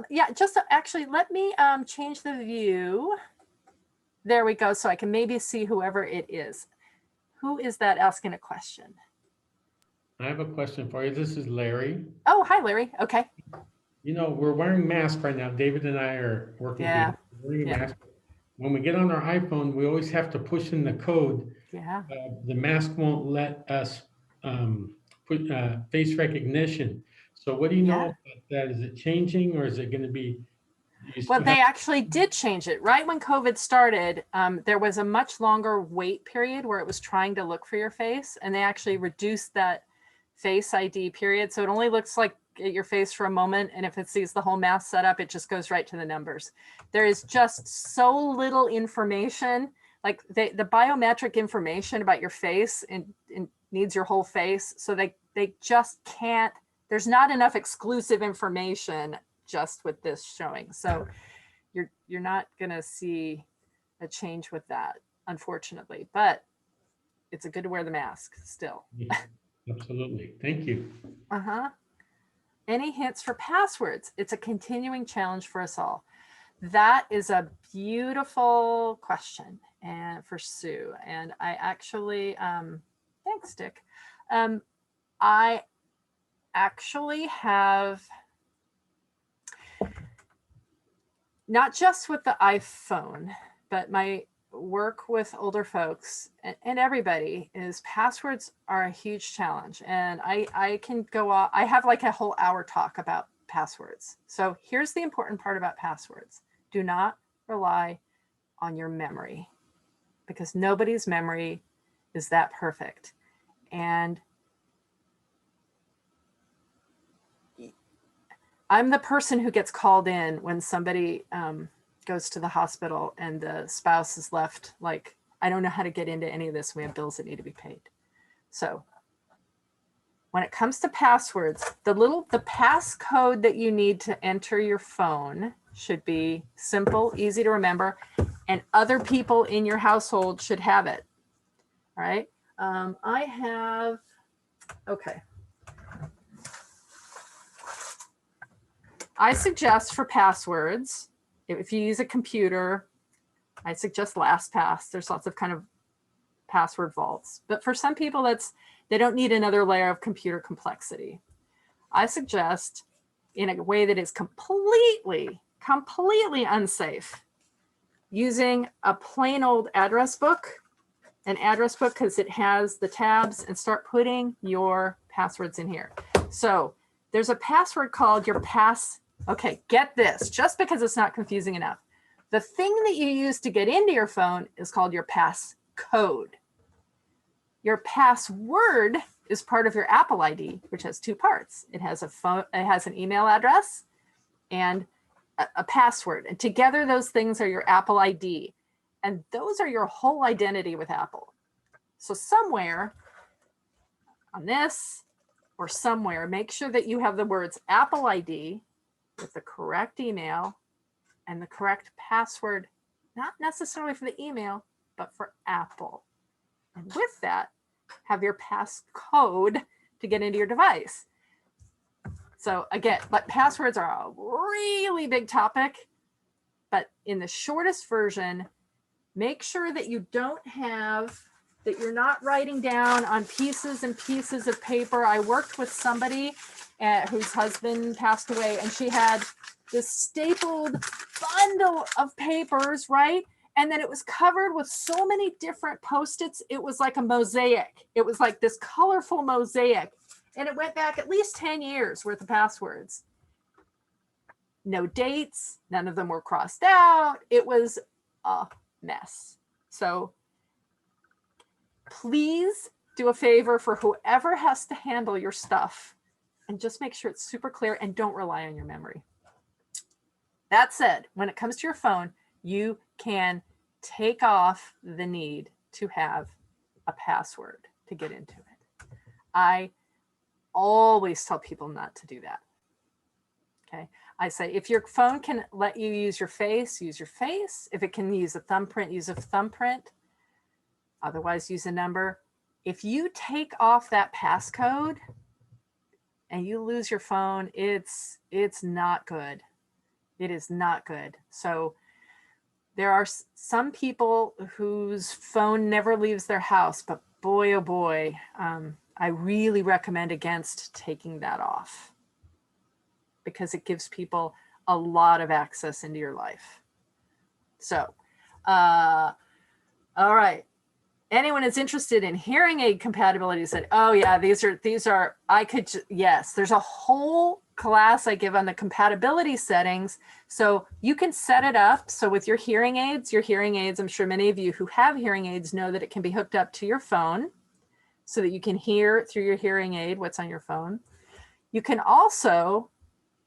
Speaker 3: Yeah, just actually let me change the view. There we go. So I can maybe see whoever it is. Who is that asking a question?
Speaker 1: I have a question for you. This is Larry.
Speaker 3: Oh, hi, Larry. Okay.
Speaker 1: We're wearing masks right now. David and I are working
Speaker 3: Yeah.
Speaker 1: together. We're wearing a
Speaker 3: Yeah.
Speaker 1: mask. When we get on our iPhone, we always have to push in the code.
Speaker 3: Yeah.
Speaker 1: The mask won't let us put face recognition. So what do you know
Speaker 3: Yeah.
Speaker 1: about that? Is it changing, or is it going to be?
Speaker 3: Well, they actually did change it. Right when COVID started, there was a much longer wait period where it was trying to look for your face, and they actually reduced that Face ID period. So it only looks like at your face for a moment, and if it sees the whole mask setup, it just goes right to the numbers. There is just so little information, like the biometric information about your face and needs your whole face. So they just can't, there's not enough exclusive information just with this showing. So you're not gonna see a change with that, unfortunately, but it's a good to wear the mask still.
Speaker 1: Absolutely. Thank you.
Speaker 3: Uh-huh. Any hints for passwords? It's a continuing challenge for us all. That is a beautiful question and for Sue. And I actually, thanks, Dick. I actually have, not just with the iPhone, but my work with older folks and everybody is passwords are a huge challenge. And I can go off, I have like a whole hour talk about passwords. So here's the important part about passwords. Do not rely on your memory because nobody's memory is that perfect. And I'm the person who gets called in when somebody goes to the hospital and the spouse is left like, I don't know how to get into any of this. We have bills that need to be paid. So when it comes to passwords, the passcode that you need to enter your phone should be simple, easy to remember, and other people in your household should have it. All right. I have, okay. I suggest for passwords, if you use a computer, I suggest LastPass. There's lots of kind of password vaults, but for some people they don't need another layer of computer complexity. I suggest in a way that is completely unsafe, using a plain old address book, an address book because it has the tabs, and start putting your passwords in here. So there's a password called your okay, get this, just because it's not confusing enough. The thing that you use to get into your phone is called your passcode. Your password is part of your Apple ID, which has two parts. It has an email address and a password. And together those things are your Apple ID. And those are your whole identity with Apple. So somewhere on this or somewhere, make sure that you have the words Apple ID with the correct email and the correct password, not necessarily for the email, but for Apple. And with that, have your passcode to get into your device. So again, but passwords are a really big topic, but in the shortest version, make sure that you don't have, that you're not writing down on pieces and pieces of paper. I worked with somebody whose husband passed away, and she had this stapled bundle of papers, right? And then it was covered with so many different Post-its. It was like a mosaic. It was like this colorful mosaic. And it went back at least 10 years worth of passwords. No dates, none of them were crossed out. It was a mess. So please do a favor for whoever has to handle your stuff and just make sure it's super clear and don't rely on your memory. That said, when it comes to your phone, you can take off the need to have a password to get into it. I always tell people not to do that. Okay. I say, if your phone can let you use your face, use your face. If it can use a thumbprint, use a thumbprint. Otherwise, use a number. If you take off that passcode and you lose your phone, it's not good. It is not good. So there are some people whose phone never leaves their house, but boy, oh boy, I really recommend against taking that off because it gives people a lot of access into your life. So, all right. Anyone is interested in hearing aid compatibility said, oh yeah, these are, yes, there's a whole class I give on the compatibility settings. So you can set it up. So with your hearing aids, I'm sure many of you who have hearing aids know that it can be hooked up to your phone so that you can hear through your hearing aid what's on your phone. You can also,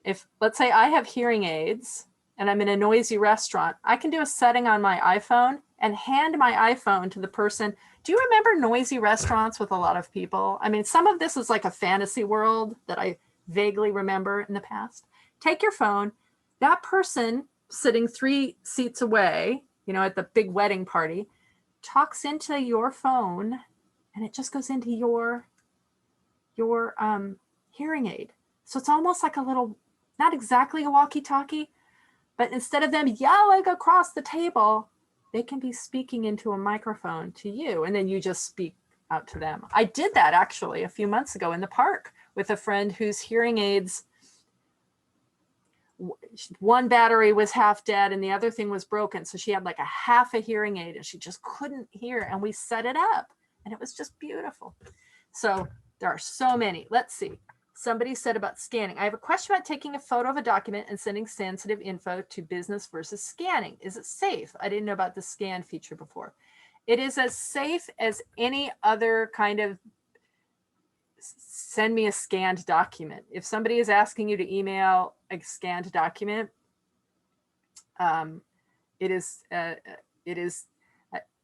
Speaker 3: if let's say I have hearing aids and I'm in a noisy restaurant, I can do a setting on my iPhone and hand my iPhone to the person. Do you remember noisy restaurants with a lot of people? I mean, some of this is like a fantasy world that I vaguely remember in the past. Take your phone, that person sitting 3 seats away, you know, at the big wedding party, talks into your phone and it just goes into your hearing aid. So it's almost like a little, not exactly a walkie-talkie, but instead of them yelling across the table, they can be speaking into a microphone to you, and then you just speak out to them. I did that actually a few months ago in the park with a friend whose hearing aids, one battery was half dead and the other thing was broken. So she had like a half a hearing aid and she just couldn't hear, and we set it up and it was just beautiful. So there are so many. Let's see. Somebody said about scanning. I have a question about taking a photo of a document and sending sensitive info to business versus scanning. Is it safe? I didn't know about the scan feature before. It is as safe as any other kind of send me a scanned document. If somebody is asking you to email a scanned document, it is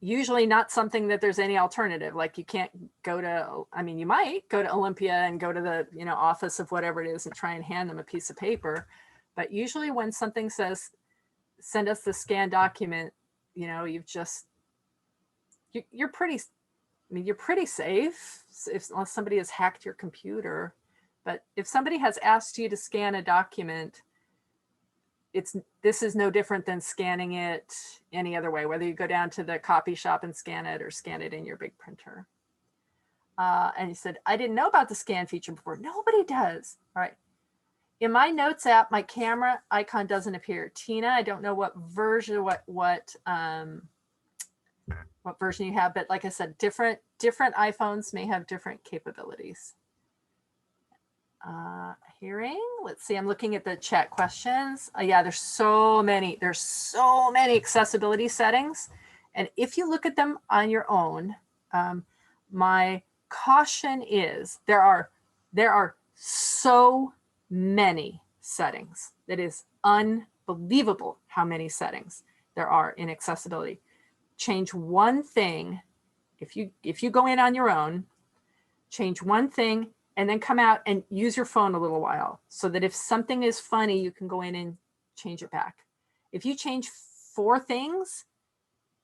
Speaker 3: usually not something that there's any alternative. Like you can't go to, I mean, you might go to Olympia and go to the, you know, office of whatever it is and try and hand them a piece of paper. But usually when something says, send us the scanned document, you know, you've just, you're pretty, I mean, you're pretty safe unless somebody has hacked your computer. But if somebody has asked you to scan a document, this is no different than scanning it any other way, whether you go down to the copy shop and scan it or scan it in your big printer. And he said, I didn't know about the scan feature before. Nobody does. All right. In my notes app, my camera icon doesn't appear. Tina, I don't know what version, what version you have, but like I said, different iPhones may have different capabilities. Hearing, let's see, I'm looking at the chat questions. Yeah, there's so many accessibility settings. And if you look at them on your own, my caution is there are so many settings. That is unbelievable how many settings there are in accessibility. Change one thing. If you go in on your own, change one thing and then come out and use your phone a little while so that if something is funny, you can go in and change it back. If you change 4 things,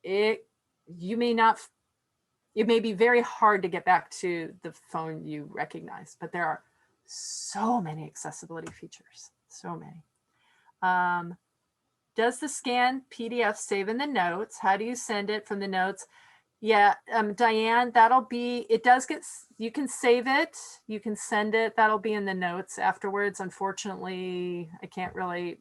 Speaker 3: it may be very hard to get back to the phone you recognize, but there are so many accessibility features, so many. Does the scan PDF save in the notes? How do you send it from the notes? Yeah, Diane, that'll be, it does get, you can save it, you can send it, that'll be in the notes afterwards. Unfortunately, I can't really,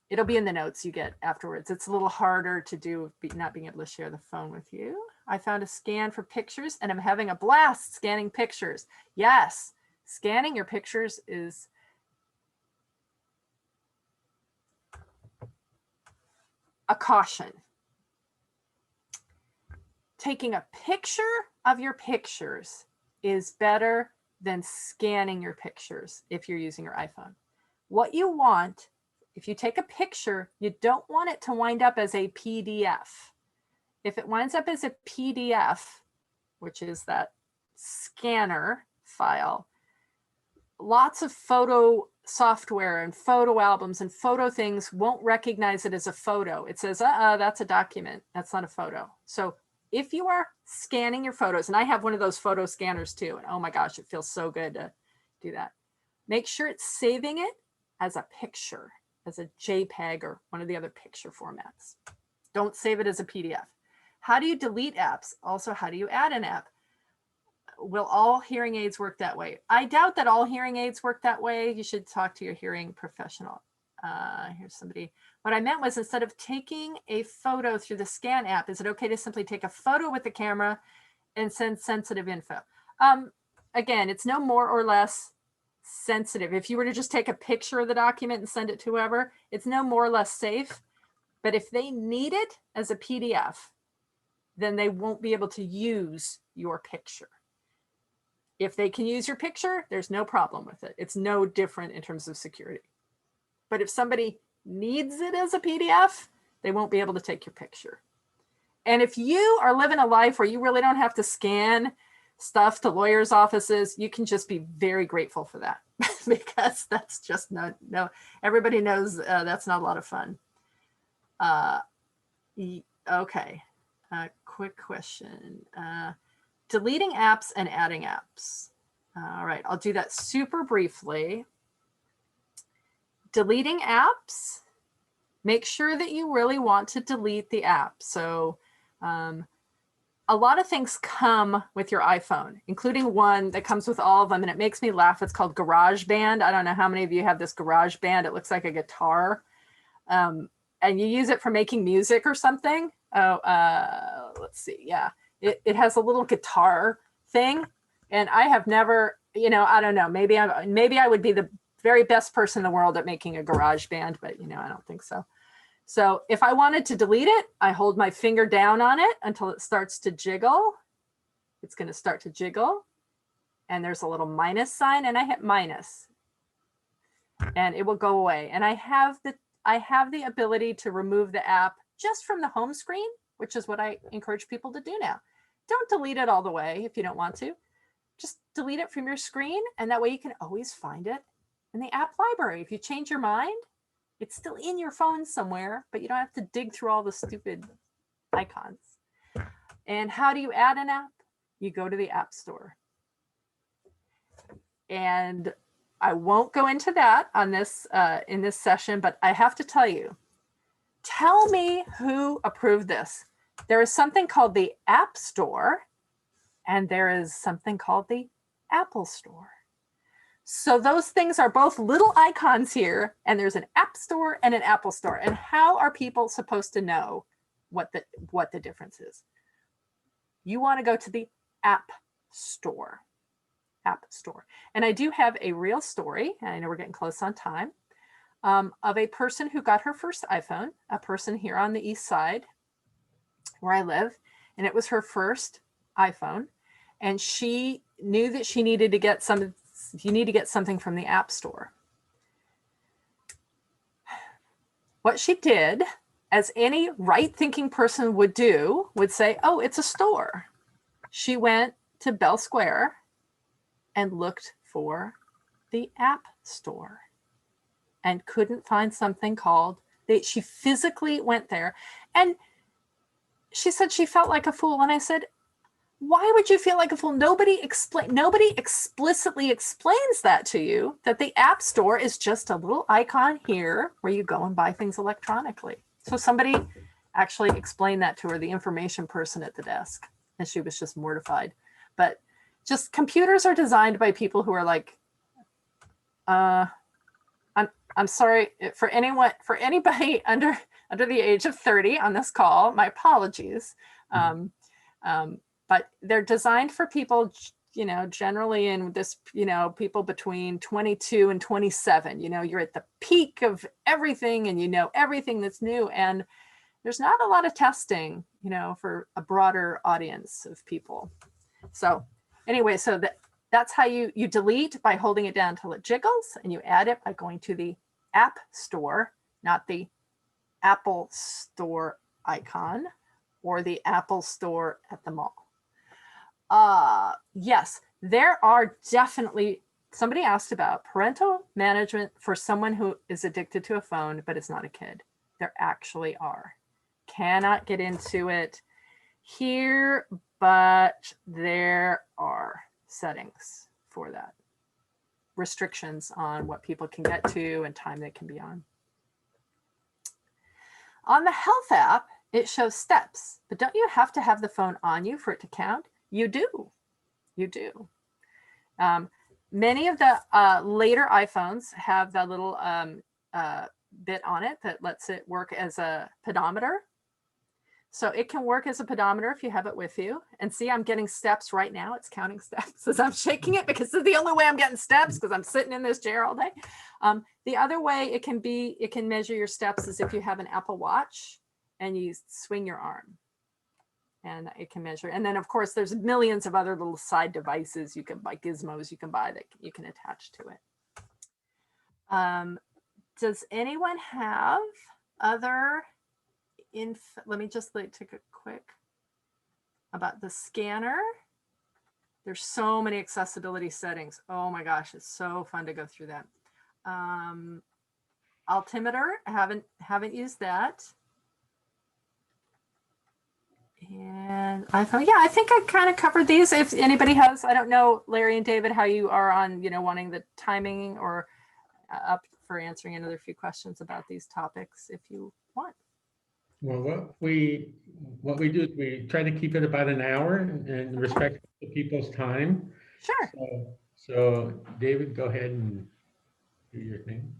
Speaker 3: it'll be in the notes you get afterwards. It's a little harder to do not being able to share the phone with you. I found a scan for pictures and I'm having a blast scanning pictures. Yes, scanning your pictures is a caution. Taking a picture of your pictures is better than scanning your pictures if you're using your iPhone. What you want, if you take a picture, you don't want it to wind up as a PDF. If it winds up as a PDF, which is that scanner file. Lots of photo software and photo albums and photo things won't recognize it as a photo. It says, that's a document. That's not a photo. So if you are scanning your photos, and I have one of those photo scanners too, and oh my gosh, it feels so good to do that. Make sure it's saving it as a picture, as a JPEG or one of the other picture formats. Don't save it as a PDF. How do you delete apps? Also, how do you add an app? Will all hearing aids work that way? I doubt that all hearing aids work that way. You should talk to your hearing professional. Here's somebody. What I meant was, instead of taking a photo through the scan app, is it okay to simply take a photo with the camera and send sensitive info? Again, it's no more or less sensitive. If you were to just take a picture of the document and send it to whoever, it's no more or less safe. But if they need it as a PDF, then they won't be able to use your picture. If they can use your picture, there's no problem with it. It's no different in terms of security. But if somebody needs it as a PDF, they won't be able to take your picture. And if you are living a life where you really don't have to scan stuff to lawyers' offices, you can just be very grateful for that because that's just no, everybody knows that's not a lot of fun. Okay, quick question. Deleting apps and adding apps. All right, I'll do that super briefly. Deleting apps, make sure that you really want to delete the app. So a lot of things come with your iPhone, including one that comes with all of them, and it makes me laugh. It's called Garageband. I don't know how many of you have this Garageband. It looks like a guitar. And you use it for making music or something. Oh, let's see, yeah. It has a little guitar thing, and I have never, I don't know, maybe I would be the very best person in the world at making a GarageBand, but I don't think so. So if I wanted to delete it, I hold my finger down on it until it starts to jiggle. It's going to start to jiggle, and there's a little minus sign, and I hit minus, and it will go away. And I have the ability to remove the app just from the home screen, which is what I encourage people to do now. Don't delete it all the way if you don't want to. Just delete it from your screen, and that way you can always find it in the app library. If you change your mind, it's still in your phone somewhere, but you don't have to dig through all the stupid icons. And how do you add an app? You go to the App Store. And I won't go into that on this in this session, but I have to tell you, tell me who approved this. There is something called the App Store, and there is something called the Apple Store. So those things are both little icons here, and there's an App Store and an Apple Store. And how are people supposed to know what the difference is? You want to go to the App Store. App Store. And I do have a real story, and I know we're getting close on time, of a person who got her first iPhone, a person here on the East Side where I live, and it was her first iPhone, and she knew that she needed to get something from the App Store. What she did, as any right-thinking person would do, would say, oh, it's a store. She went to Bell Square and looked for the App Store and couldn't find something called, she physically went there, and she said she felt like a fool. And I said, why would you feel like a fool? Nobody explicitly explains that to you, that the App Store is just a little icon here where you go and buy things electronically. So somebody actually explained that to her, the information person at the desk, and she was just mortified. But just computers are designed by people who are like, I'm sorry for anybody under the age of 30 on this call, my apologies. But they're designed for people, generally in this, people between 22 and 27, you're at the peak of everything and everything that's new. And there's not a lot of testing, for a broader audience of people. So anyway, so that's how you delete, by holding it down until it jiggles, and you add it by going to the App Store, not the Apple Store icon or the Apple Store at the mall. Yes, there are definitely, somebody asked about parental management for someone who is addicted to a phone, but is not a kid. There actually are. Cannot get into it here, but there are settings for that. Restrictions on what people can get to and time they can be on. On the health app, it shows steps, but don't you have to have the phone on you for it to count? You do. You do. Many of the later iPhones have that little bit on it that lets it work as a pedometer. So it can work as a pedometer if you have it with you. And see, I'm getting steps right now. It's counting steps as I'm shaking it because it's the only way I'm getting steps because I'm sitting in this chair all day. The other way it can measure your steps is if you have an Apple Watch and you swing your arm. And it can measure. And then of course, there's millions of other little side devices you can buy, gizmos you can buy that you can attach to it. Does anyone have other let me just take a quick about the scanner. There's so many accessibility settings. Oh my gosh, it's so fun to go through that. Altimeter, I haven't used that. And iPhone, yeah, I think I kind of covered these. If anybody has, I don't know, Larry and David, how you are on, wanting the timing or up for answering another few questions about these topics if you want.
Speaker 1: Well, what we do is we try to keep it about an hour and respect the people's time.
Speaker 3: Sure.
Speaker 1: So David, go ahead and do your thing.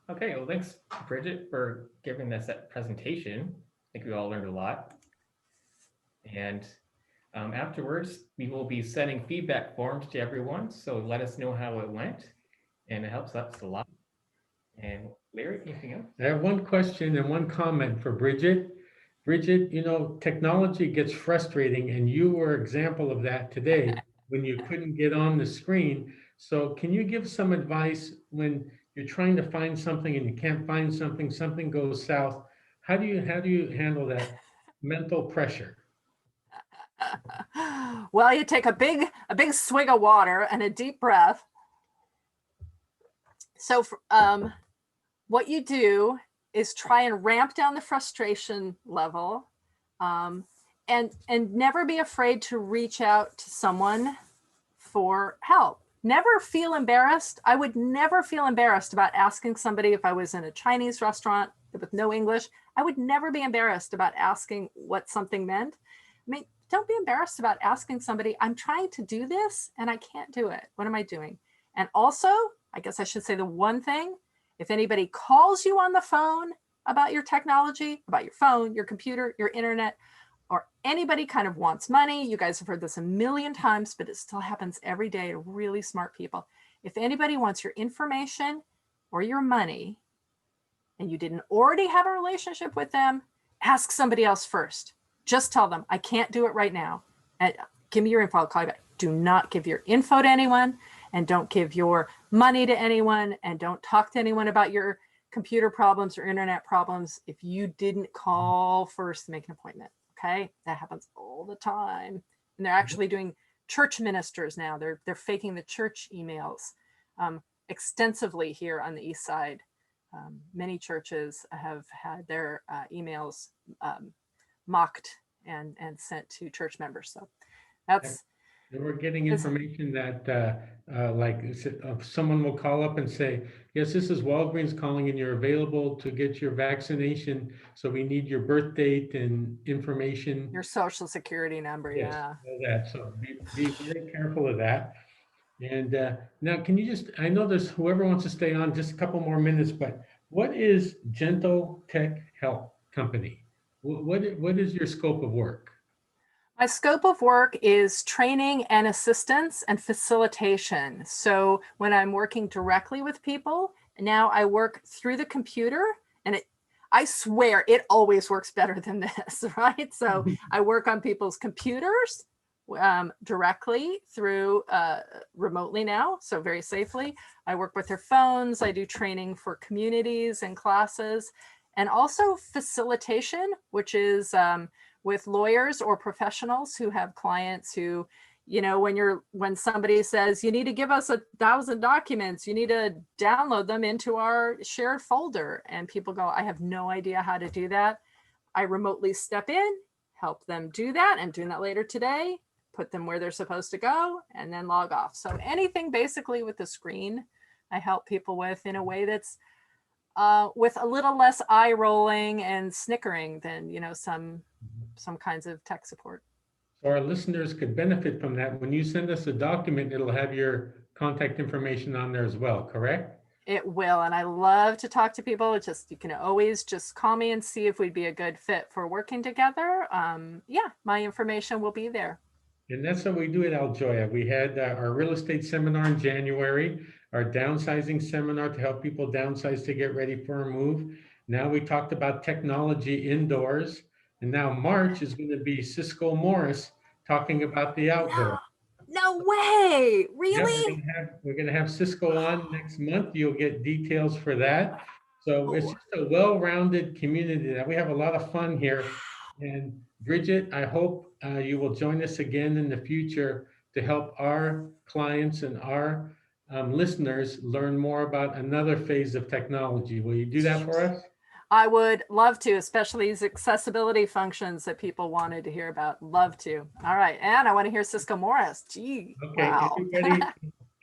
Speaker 11: Okay, well, thanks, Bridget, for giving us that presentation. I think we all learned a lot. And afterwards, we will be sending feedback forms to everyone. So let us know how it went. And it helps us a lot. And Larry, anything else?
Speaker 1: I have one question and one comment for Bridget. Bridget, technology gets frustrating, and you were an example of that today when you couldn't get on the screen. So can you give some advice when you're trying to find something and you can't find something, something goes south? How do you handle that mental pressure?
Speaker 3: Well, you take a big swig of water and a deep breath. So what you do is try and ramp down the frustration level, and never be afraid to reach out to someone for help. Never feel embarrassed. I would never feel embarrassed about asking somebody if I was in a Chinese restaurant with no English. I would never be embarrassed about asking what something meant. I mean, don't be embarrassed about asking somebody, I'm trying to do this and I can't do it. What am I doing? And also, I guess I should say the one thing, if anybody calls you on the phone about your technology, about your phone, your computer, your internet, or anybody kind of wants money, you guys have heard this a million times, but it still happens every day to really smart people. If anybody wants your information or your money, and you didn't already have a relationship with them, ask somebody else first. Just tell them, I can't do it right now. And give me your info, I'll call you back. Do not give your info to anyone, and don't give your money to anyone, and don't talk to anyone about your computer problems or internet problems if you didn't call first to make an appointment. Okay, that happens all the time. And they're actually doing church ministers now. They're faking the church emails extensively here on the East Side. Many churches have had their emails mocked and sent to church members. So that's.
Speaker 1: We're getting information that someone will call up and say, yes, this is Walgreens calling and you're available to get your vaccination. So we need your birth date and information.
Speaker 3: Your social security number,
Speaker 1: yes,
Speaker 3: yeah.
Speaker 1: All that. So be very careful of that. And now can you just, I know there's whoever wants to stay on just a couple more minutes, but what is Gentle Tech Help Company? What is your scope of work?
Speaker 3: My scope of work is training and assistance and facilitation. So when I'm working directly with people, now I work through the computer, and I swear it always works better than this, right? So I work on people's computers directly through remotely now, so very safely. I work with their phones. I do training for communities and classes, and also facilitation, which is with lawyers or professionals who have clients who, you know, when somebody says you need to give us 1,000 documents, you need to download them into our shared folder, and people go, I have no idea how to do that. I remotely step in, help them do that, and doing that later today, put them where they're supposed to go, and then log off. So anything basically with the screen, I help people with in a way that's with a little less eye rolling and snickering than, you know, some kinds of tech support.
Speaker 1: So our listeners could benefit from that. When you send us a document, it'll have your contact information on there as well, correct?
Speaker 3: It will, and I love to talk to people. It's just, you can always just call me and see if we'd be a good fit for working together. Yeah, my information will be there.
Speaker 1: And that's what we do at Aljoya. We had our real estate seminar in January, our downsizing seminar to help people downsize to get ready for a move. Now we talked about technology indoors, and now March is going to be Cisco Morris talking about the outdoor.
Speaker 3: No way,
Speaker 1: Yeah,
Speaker 3: really?
Speaker 1: we're gonna have Cisco on next month. You'll get details for that. So it's just a well-rounded community that we have a lot of fun here. And Bridget, I hope you will join us again in the future to help our clients and our listeners learn more about another phase of technology. Will you do that for us?
Speaker 3: I would love to, especially these accessibility functions that people wanted to hear about. Love to. All right, and I want to hear Cisco Morris. Gee,
Speaker 1: Okay,
Speaker 3: wow.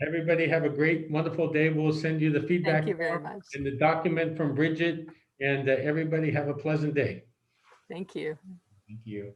Speaker 1: everybody have a great, wonderful day. We'll send you the feedback
Speaker 3: Thank you very
Speaker 1: form
Speaker 3: much.
Speaker 1: and the document from Bridget, and everybody have a pleasant day.
Speaker 3: Thank you.
Speaker 11: Thank you.